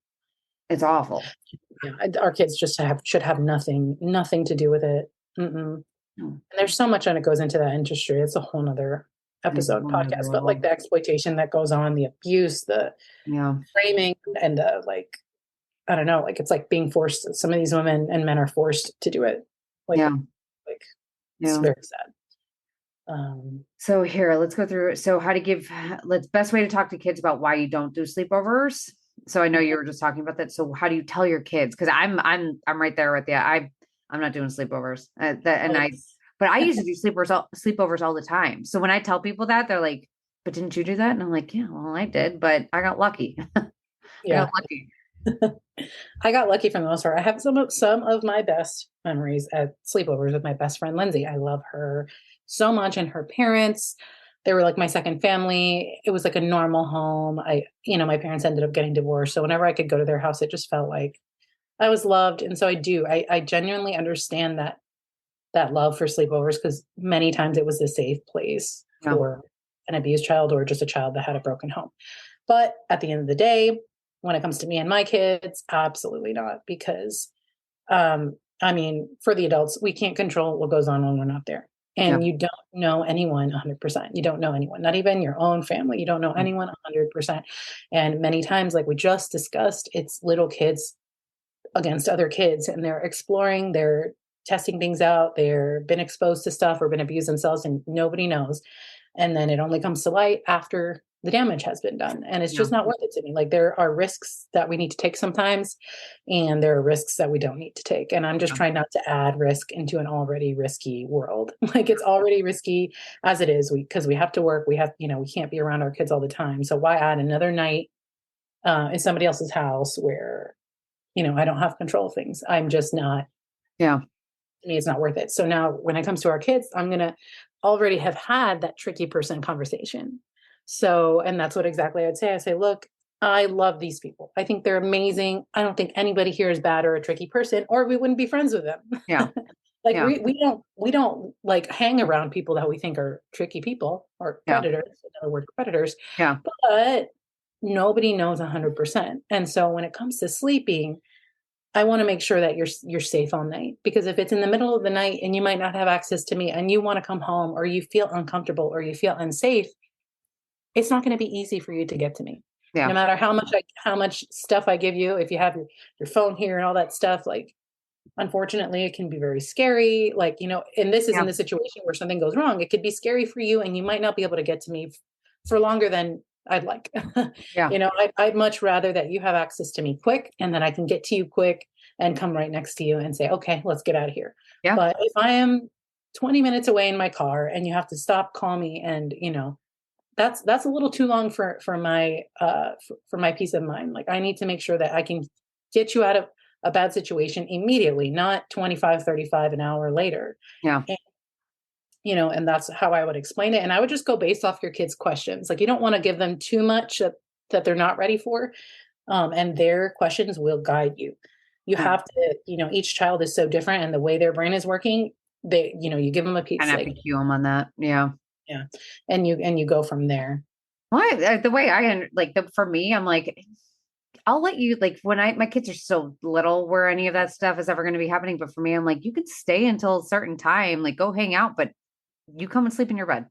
It's awful. Yeah, our kids just should have nothing to do with it. No. And there's so much that goes into that industry. It's a whole nother episode podcast, but like the exploitation that goes on, the abuse, the framing, and I don't know, like it's like being forced. Some of these women and men are forced to do it. It's very sad. So here, let's go through. So best way to talk to kids about why you don't do sleepovers. So I know you were just talking about that. So how do you tell your kids? Cause I'm right there with you. I'm not doing sleepovers but I used to do sleepovers all the time. So when I tell people that, they're like, but didn't you do that? And I'm like, yeah, well, I did, but I got lucky. I got lucky for the most part. I have some of my best memories at sleepovers with my best friend, Lindsay. I love her so much. And her parents, they were like my second family. It was like a normal home. My parents ended up getting divorced. So whenever I could go to their house, it just felt like I was loved. And so I genuinely understand that love for sleepovers, because many times it was a safe place for an abused child or just a child that had a broken home. But at the end of the day, when it comes to me and my kids, absolutely not. Because, for the adults, we can't control what goes on when we're not there. And you don't know anyone 100%. You don't know anyone, not even your own family. You don't know anyone 100%. And many times, like we just discussed, it's little kids against other kids, and they're exploring, they're testing things out, they're been exposed to stuff or been abused themselves, and nobody knows. And then it only comes to light after the damage has been done. And it's just not worth it to me. Like there are risks that we need to take sometimes, and there are risks that we don't need to take. And I'm just trying not to add risk into an already risky world. Like it's already risky as it is, because we have to work. We have, we can't be around our kids all the time. So why add another night in somebody else's house where, I don't have control of things. I'm just not. Yeah. To me, it's not worth it. So now when it comes to our kids, I'm going to already have had that tricky person conversation. So, and that's what exactly I'd say. I say, look, I love these people. I think they're amazing. I don't think anybody here is bad or a tricky person, or we wouldn't be friends with them. Yeah. We don't like hang around people that we think are tricky people or predators, another word for predators. Yeah. But nobody knows 100%. And so when it comes to sleeping, I want to make sure that you're safe all night, because if it's in the middle of the night and you might not have access to me and you want to come home, or you feel uncomfortable or you feel unsafe, it's not going to be easy for you to get to me. No matter how much stuff I give you, if you have your phone here and all that stuff, like, unfortunately, it can be very scary. Like, and this is in the situation where something goes wrong. It could be scary for you, and you might not be able to get to me for longer than I'd like. I'd much rather that you have access to me quick, and then I can get to you quick and come right next to you and say, okay, let's get out of here. Yeah. But if I am 20 minutes away in my car and you have to stop, call me, and that's a little too long for my peace of mind. Like, I need to make sure that I can get you out of a bad situation immediately, not 25, 35 an hour later. Yeah. And that's how I would explain it. And I would just go based off your kids' questions. Like, you don't want to give them too much that they're not ready for. And their questions will guide you. You have to, each child is so different, and the way their brain is working, you give them a piece. And I have to cue them on that. Yeah. Yeah. And you go from there. Well, the way for me, I'm like, I'll let you, like, when my kids are so little where any of that stuff is ever going to be happening. But for me, I'm like, you could stay until a certain time, like go hang out, but you come and sleep in your bed.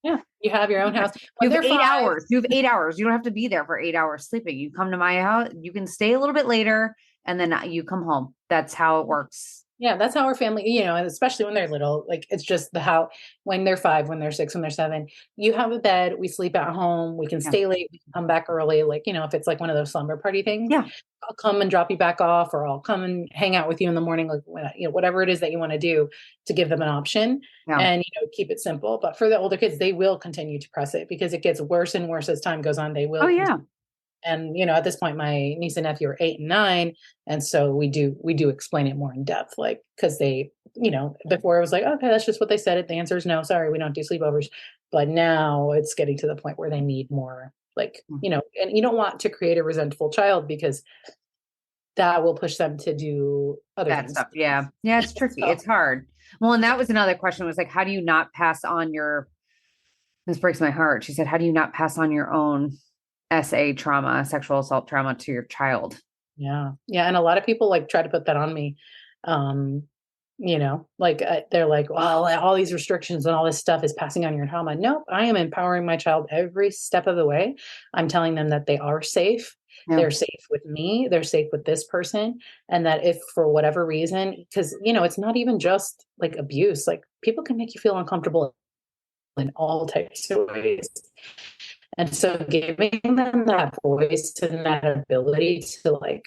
Yeah. You have your own house. You have 8 hours. You have 8 hours. You don't have to be there for 8 hours sleeping. You come to my house, you can stay a little bit later, and then you come home. That's how it works. Yeah, that's how our family, and especially when they're little, like, it's just when they're 5, when they're 6, when they're 7, you have a bed, we sleep at home, we can stay late, we can come back early. Like, if it's like one of those slumber party things, I'll come and drop you back off, or I'll come and hang out with you in the morning, like, whatever it is that you want to do, to give them an option and, keep it simple. But for the older kids, they will continue to press it, because it gets worse and worse as time goes on. They will. Oh, yeah. And, at this point, my niece and nephew are 8 and 9. And so we do explain it more in depth, like, because they, before it was like, okay, that's just what they said. The answer is no, sorry, we don't do sleepovers. But now it's getting to the point where they need more, like, and you don't want to create a resentful child, because that will push them to do other That things. stuff. Yeah. Yeah. It's tricky. It's hard. Well, and that was another question, was like, how do you not pass on this breaks my heart. She said, how do you not pass on your own SA trauma, sexual assault trauma, to your child? Yeah. Yeah. And a lot of people like try to put that on me. Like they're like, well, all these restrictions and all this stuff is passing on your trauma. Nope. I am empowering my child every step of the way. I'm telling them that they are safe. Yeah. They're safe with me. They're safe with this person. And that if for whatever reason, because, it's not even just like abuse, like people can make you feel uncomfortable in all types of ways. And so giving them that voice and that ability to like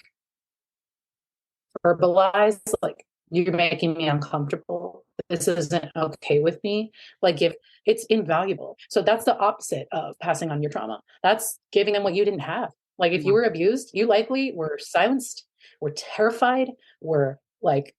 verbalize, like, you're making me uncomfortable. This isn't okay with me. Like, if it's invaluable. So that's the opposite of passing on your trauma. That's giving them what you didn't have. Like, if you were abused, you likely were silenced, were terrified, were like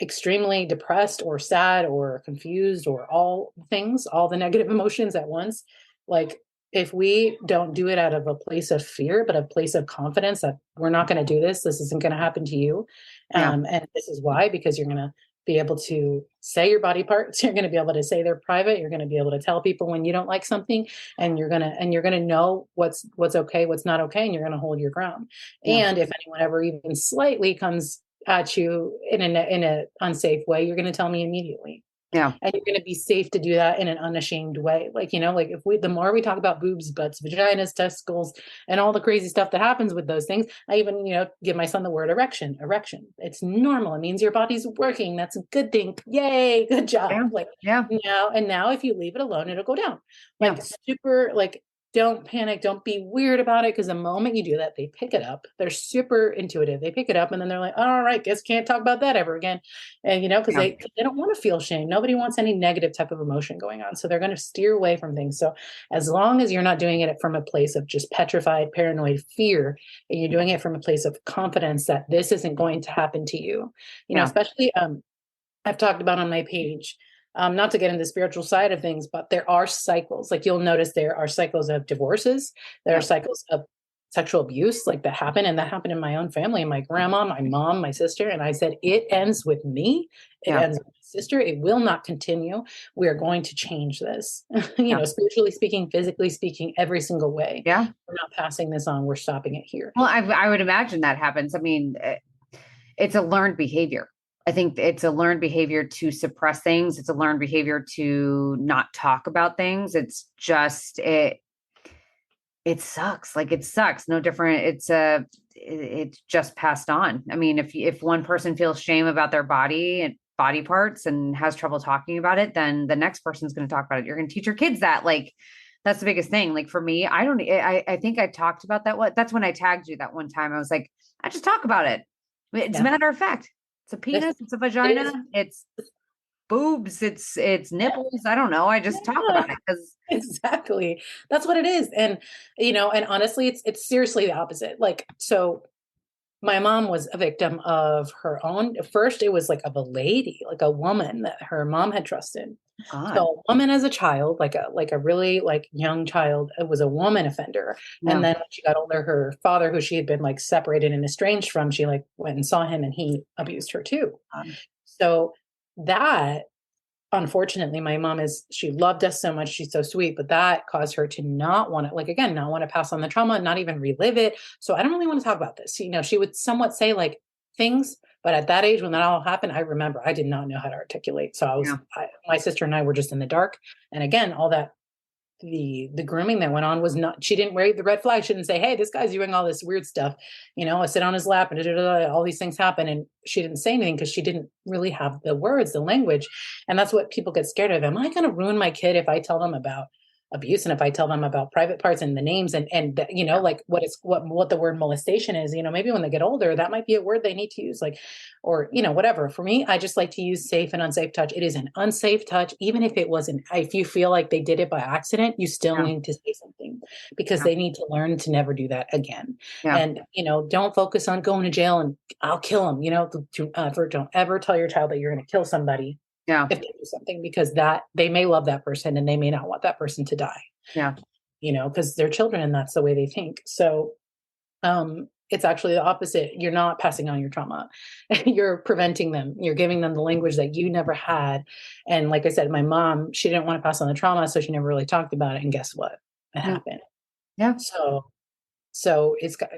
extremely depressed or sad or confused, or all things, all the negative emotions at once. Like, if we don't do it out of a place of fear, but a place of confidence that we're not going to do this isn't going to happen to you. And this is why, because you're going to be able to say your body parts. You're going to be able to say they're private. You're going to be able to tell people when you don't like something, and you're going to know what's okay, what's not okay. And you're going to hold your ground. And if anyone ever even slightly comes at you in a unsafe way, you're going to tell me immediately. Yeah. And you're going to be safe to do that in an unashamed way. Like, like if the more we talk about boobs, butts, vaginas, testicles, and all the crazy stuff that happens with those things, I even, give my son the word erection. It's normal. It means your body's working. That's a good thing. Yay. Good job. Now if you leave it alone, it'll go down. Like super, like, don't panic. Don't be weird about it. Because the moment you do that, they pick it up. They're super intuitive. They pick it up, and then they're like, all right, guess can't talk about that ever again. And, because they don't want to feel shame. Nobody wants any negative type of emotion going on. So they're going to steer away from things. So as long as you're not doing it from a place of just petrified, paranoid fear, and you're doing it from a place of confidence that this isn't going to happen to you, especially, I've talked about on my page, not to get into the spiritual side of things, but there are cycles. Like, you'll notice there are cycles of divorces. There are cycles of sexual abuse, like, that happen. And that happened in my own family, my grandma, my mom, my sister. And I said, it ends with me. It ends with my sister. It will not continue. We are going to change this, spiritually speaking, physically speaking, every single way. Yeah. We're not passing this on. We're stopping it here. Well, I would imagine that happens. I mean, it's a learned behavior. I think it's a learned behavior to suppress things. It's a learned behavior to not talk about things. It's just, it sucks. Like, it sucks. No different. It's just passed on. I mean, if one person feels shame about their body and body parts and has trouble talking about it, then the next person's going to talk about it. You're going to teach your kids that. Like, that's the biggest thing. Like, for me, I think I talked about that. That's when I tagged you that one time. I was like, I just talk about it. It's a matter of fact. It's a penis, it's a vagina, it's boobs, it's nipples. I don't know. I just talk about it because exactly, that's what it is. And and honestly, it's seriously the opposite. Like, so my mom was a victim of her own. First, it was like of a lady, like a woman that her mom had trusted. God. So a woman as a child, like a really like young child, it was a woman offender. Yeah. And then when she got older, her father, who she had been like separated and estranged from, she like went and saw him, and he abused her too. So that, unfortunately, my mom she loved us so much. She's so sweet, but that caused her to not want to, not want to pass on the trauma, not even relive it. So I don't really want to talk about this. She would somewhat say like things, but at that age when that all happened, I remember I did not know how to articulate. So my sister and I were just in the dark. And again, all that, the grooming that went on was not, she didn't wave the red flag. She didn't say, hey, this guy's doing all this weird stuff. I sit on his lap and all these things happen. And she didn't say anything because she didn't really have the words, the language. And that's what people get scared of. Am I going to ruin my kid if I tell them about abuse. And if I tell them about private parts and the names and you know, like what the word molestation is, you know, maybe when they get older, that might be a word they need to use, like, or, you know, whatever. For me, I just like to use safe and unsafe touch. It is an unsafe touch. Even if it wasn't, if you feel like they did it by accident, you still need to say something, because they need to learn to never do that again. And, you know, don't focus on going to jail and I'll kill them, you know, don't ever tell your child that you're going to kill somebody if they do something, because that they may love that person and they may not want that person to die. You know, because they're children and that's the way they think. So it's actually the opposite. You're not passing on your trauma. You're preventing them. You're giving them the language that you never had. And like I said, my mom, she didn't want to pass on the trauma, so she never really talked about it. And guess what? It happened. So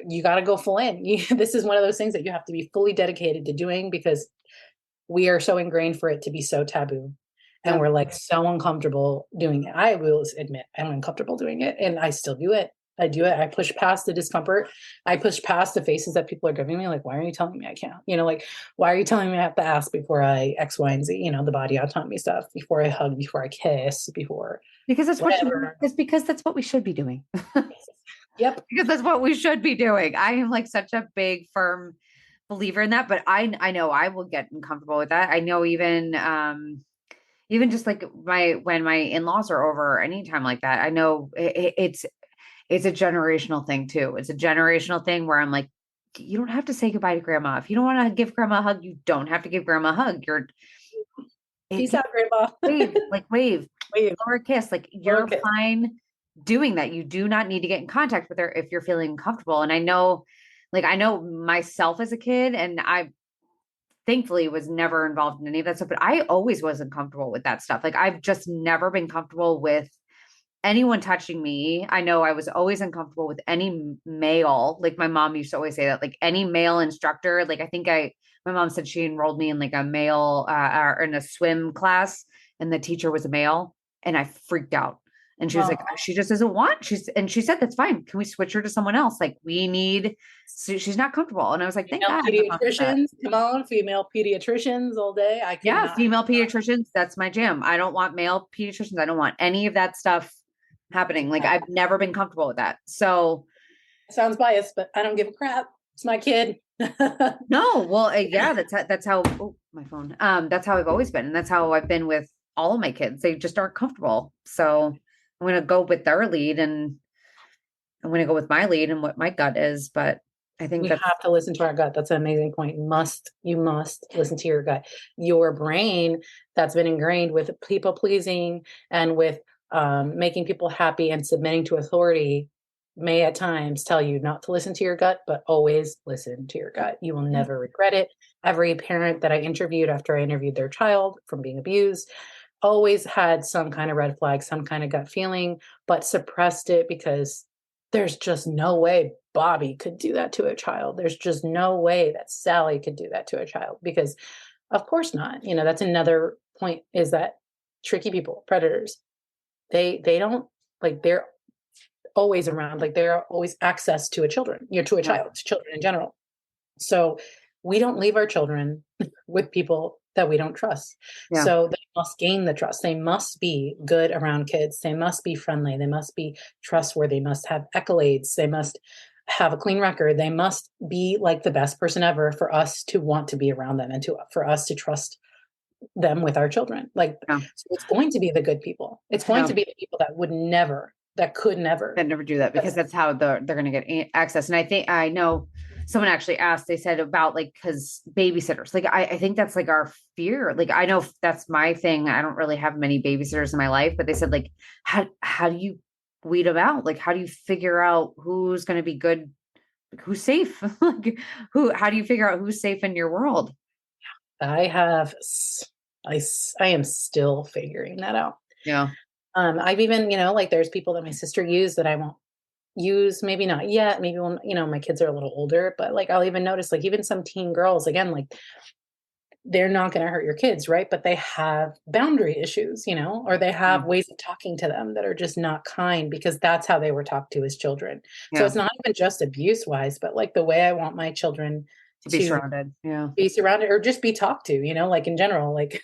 you got to go full in. This is one of those things that you have to be fully dedicated to doing, because we are so ingrained for it to be so taboo. And we're like so uncomfortable doing it. I will admit I'm uncomfortable doing it, and I still do it. I do it. I push past the discomfort. I push past the faces that people are giving me. Like, why are you telling me I can't? You know, like, why are you telling me I have to ask before I X, Y, and Z, you know, the body autonomy stuff, before I hug, before I kiss, before. Because that's because that's what we should be doing. Yep. Because that's what we should be doing. I am like such a big, firm believer in that, but I know I will get uncomfortable with that. I know even just like when my in-laws are over or anytime like that, I know it's a generational thing too. It's a generational thing where I'm like, you don't have to say goodbye to grandma. If you don't want to give grandma a hug, you don't have to give grandma a hug. Peace out, grandma. wave or a kiss. Like, you're fine doing that. You do not need to get in contact with her if you're feeling uncomfortable. And I know myself as a kid, and I thankfully was never involved in any of that stuff, but I always was uncomfortable with that stuff. Like, I've just never been comfortable with anyone touching me. I know I was always uncomfortable with any male. Like, my mom used to always say that, like, any male instructor, like, my mom said she enrolled me in like a male, or in a swim class, and the teacher was a male, and I freaked out. And she was like, she just doesn't want, and she said, that's fine. Can we switch her to someone else? Like, she's not comfortable. And I was like, thank God. Pediatricians, come on, female pediatricians all day. Female pediatricians. That's my jam. I don't want male pediatricians. I don't want any of that stuff happening. Like, I've never been comfortable with that. So it sounds biased, but I don't give a crap. It's my kid. No, well, that's how, my phone, that's how I've always been. And that's how I've been with all of my kids. They just aren't comfortable. So I'm going to go with their lead, and I'm going to go with my lead and what my gut is. But I think we have to listen to our gut. That's an amazing point. You must listen to your gut. Your brain that's been ingrained with people pleasing and with making people happy and submitting to authority may at times tell you not to listen to your gut, but always listen to your gut. You will never regret it. Every parent that I interviewed after I interviewed their child from being abused always had some kind of red flag, some kind of gut feeling, but suppressed it because there's just no way Bobby could do that to a child. There's just no way that Sally could do that to a child, because of course not. You know, that's another point, is that tricky people, predators, they don't, like, they're always around, like they're always access to a child, to children in general. So we don't leave our children with people that we don't trust. So they must gain the trust. They must be good around kids. They must be friendly. They must be trustworthy. They must have accolades. They must have a clean record. They must be like the best person ever for us to want to be around them, and for us to trust them with our children. So it's going to be the good people. It's going to be the people that could never do that, because that's how they're going to get access. And I know someone actually asked, they said about, like, cause babysitters, like, I think that's like our fear. Like, I know that's my thing. I don't really have many babysitters in my life, but they said, like, how do you weed them out? Like, how do you figure out who's going to be good, who's safe? Like, how do you figure out who's safe in your world? I am still figuring that out. I've even, like, there's people that my sister used that I won't use, maybe not yet, maybe when, my kids are a little older, but like, I'll even notice, like, even some teen girls, again, like, they're not going to hurt your kids, right? But they have boundary issues, or they have ways of talking to them that are just not kind, because that's how they were talked to as children. So it's not even just abuse wise, but like the way I want my children to be surrounded, be surrounded, or just be talked to, like, in general, like,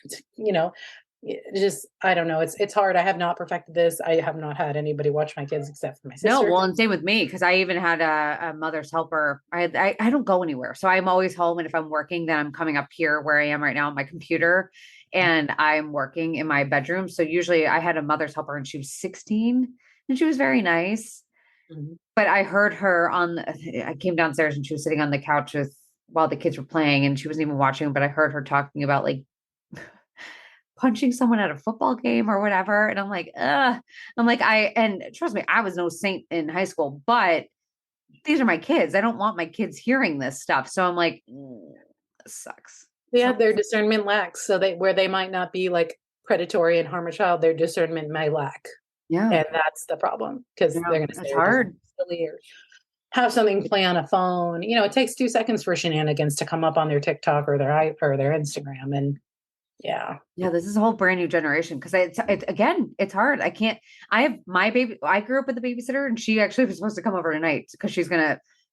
I don't know. It's hard. I have not perfected this. I have not had anybody watch my kids except for my sister. No, well, and same with me, because I even had a mother's helper. I don't go anywhere, so I'm always home. And if I'm working, then I'm coming up here where I am right now on my computer, and I'm working in my bedroom. So usually, I had a mother's helper, and she was 16, and she was very nice. Mm-hmm. But I heard her I came downstairs, and she was sitting on the couch while the kids were playing, and she wasn't even watching. But I heard her talking about like punching someone at a football game or whatever. And I'm like, and trust me, I was no saint in high school, but these are my kids. I don't want my kids hearing this stuff. So I'm like, this sucks. Yeah, their discernment lacks. So where they might not be like predatory and harm a child, their discernment may lack. Yeah. And that's the problem, because they're going to say it's hard. Or have something play on a phone. It takes 2 seconds for shenanigans to come up on their TikTok or their Instagram. And yeah, this is a whole brand new generation, because it's hard. I have my baby. I grew up with a babysitter, and she actually was supposed to come over tonight because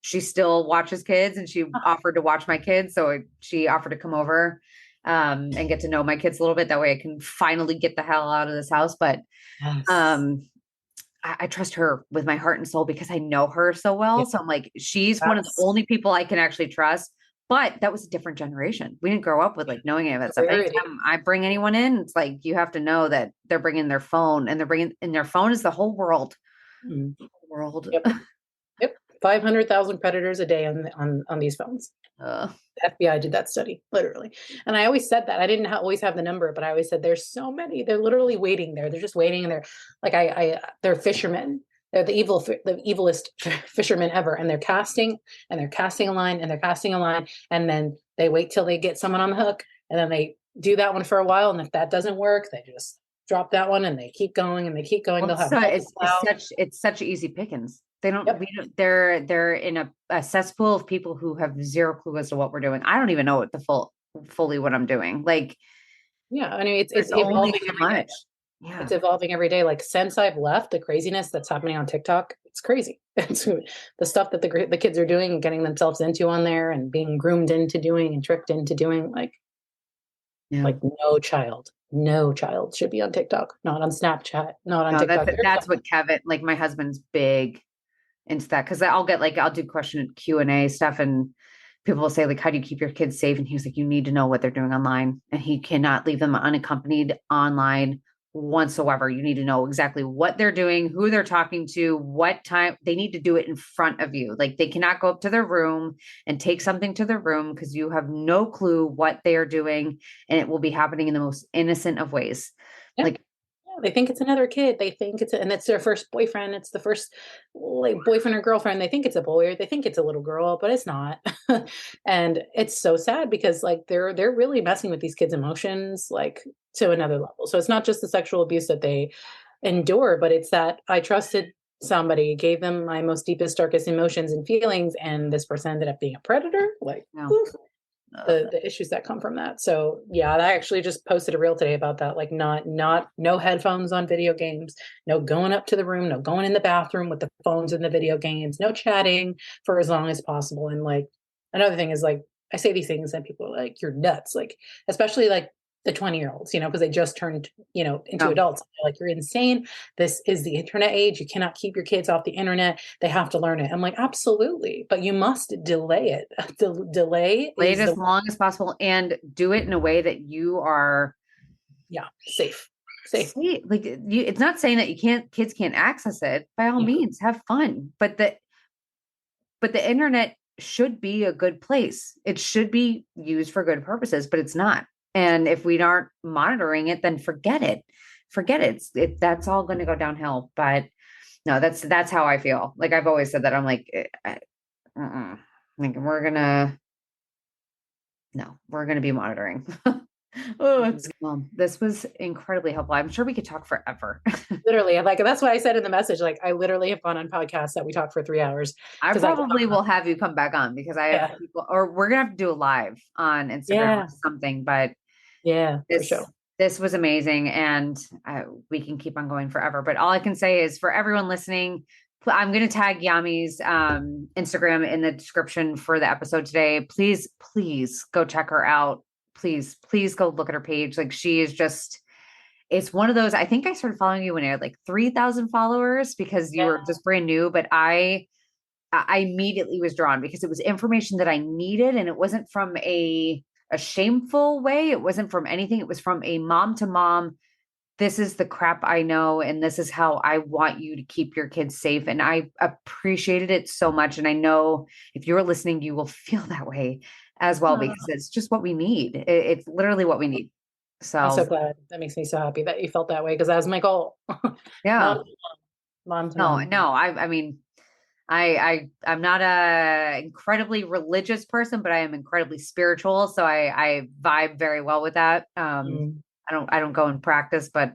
she still watches kids, and she offered to watch my kids. So she offered to come over and get to know my kids a little bit. That way I can finally get the hell out of this house. But yes. I trust her with my heart and soul because I know her so well. Yeah. So I'm like, she's one of the only people I can actually trust. But that was a different generation. We didn't grow up with like knowing any of that stuff. Anytime I bring anyone in, it's like, you have to know that they're bringing their phone, and their phone is the whole world. Mm-hmm. World. Yep. 500,000 predators a day on these phones. The FBI did that study, literally. And I always said that. I didn't always have the number, but I always said there's so many. They're literally waiting there. They're just waiting, and they're like, they're fishermen. They're the evilest fishermen ever. And they're casting a line, and they're casting a line. And then they wait till they get someone on the hook. And then they do that one for a while. And if that doesn't work, they just drop that one, and they keep going, and they keep going. Well, it's such easy pickings. They don't, they're in a cesspool of people who have zero clue as to what we're doing. I don't even know fully what I'm doing. Like, yeah, I mean, it's evolving so much. Yeah. It's evolving every day. Like, since I've left, the craziness that's happening on TikTok, it's crazy. It's the stuff that the kids are doing and getting themselves into on there, and being groomed into doing and tricked into doing. Like no child should be on TikTok, not on Snapchat, not on TikTok. That's what Kevin, like my husband's big into that, because I'll do question Q&A stuff, and people will say like, how do you keep your kids safe? And he's like, you need to know what they're doing online, and he cannot leave them unaccompanied online whatsoever. You need to know exactly what they're doing, who they're talking to, what time. They need to do it in front of you. Like, they cannot go up to their room and take something to their room, because you have no clue what they are doing, and it will be happening in the most innocent of ways. Yeah. Like, they think it's another kid. They think and it's their first boyfriend. It's the first like boyfriend or girlfriend. They think it's a boy, or they think it's a little girl, but it's not. And it's so sad, because like they're really messing with these kids' emotions, like, to another level. So it's not just the sexual abuse that they endure, but it's that I trusted somebody, gave them my most deepest, darkest emotions and feelings, and this person ended up being a predator. Like, the issues that come from that. So yeah, I actually just posted a reel today about that. Like, no headphones on video games, no going up to the room, no going in the bathroom with the phones in the video games, no chatting for as long as possible. And like, another thing is, like, I say these things and people are like, you're nuts. Like, especially like the 20-year-olds, because they just turned, into adults. They're like, you're insane. This is the internet age. You cannot keep your kids off the internet. They have to learn it. I'm like, absolutely. But you must delay it. Delay it as long as possible, and do it in a way that you are safe. Like, it's not saying that kids can't access it. By all means, have fun. But the internet should be a good place. It should be used for good purposes, but it's not. And if we aren't monitoring it, then forget it. That's all going to go downhill. But no, that's how I feel. Like, I've always said that. I'm like, like we're going to be monitoring. This was incredibly helpful. I'm sure we could talk forever. Literally. Like, that's what I said in the message. Like, I literally have gone on podcasts that we talk for 3 hours. I probably will have you come back on, because I have people, or we're going to have to do a live on Instagram or something, but for sure. This was amazing, and we can keep on going forever. But all I can say is, for everyone listening, I'm going to tag Yami's Instagram in the description for the episode today. Please go check her out. Please go look at her page. Like, she is just it's one of those, I think I started following you when I had like 3,000 followers because you were just brand new, but I immediately was drawn because it was information that I needed, and it wasn't from a shameful way. It wasn't from anything. It was from a mom to mom. This is the crap I know, and this is how I want you to keep your kids safe. And I appreciated it so much. And I know if you're listening, you will feel that way as well, because it's just what we need. It's literally what we need. So I'm so glad. That makes me so happy that you felt that way, because that was my goal. yeah. Mom to No, mom. no. I mean, I'm not a incredibly religious person, but I am incredibly spiritual. So I vibe very well with that. I don't go and practice, but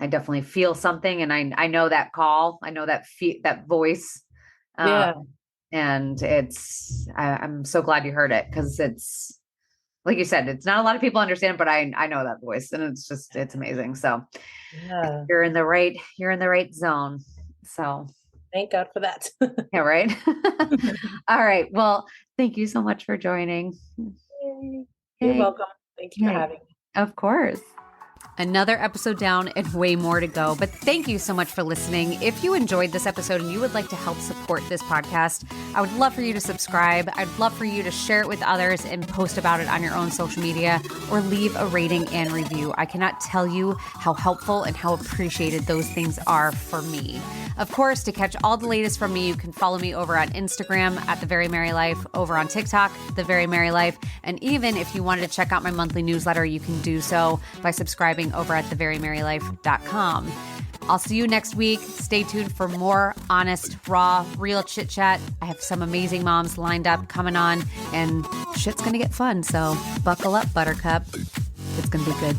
I definitely feel something, and I know that call. I know that that voice. Yeah. And I'm so glad you heard it, because it's like you said, it's not a lot of people understand, but I know that voice, and it's amazing. So Yeah. you're in the right zone. So Thank God for that. yeah, right. All right. Well, thank you so much for joining. You're Yay. welcome. Thank you for Yay. having me. Of course. Another episode down and way more to go. But thank you so much for listening. If you enjoyed this episode and you would like to help support this podcast, I would love for you to subscribe. I'd love for you to share it with others and post about it on your own social media, or leave a rating and review. I cannot tell you how helpful and how appreciated those things are for me. Of course, to catch all the latest from me, you can follow me over on Instagram at The Very Merry Life, over on TikTok, The Very Merry Life. And even if you wanted to check out my monthly newsletter, you can do so by subscribing over at theverymerrylife.com. I'll see you next week. Stay tuned for more honest, raw, real chit chat. I have some amazing moms lined up coming on, and shit's going to get fun. So buckle up, Buttercup. It's going to be good.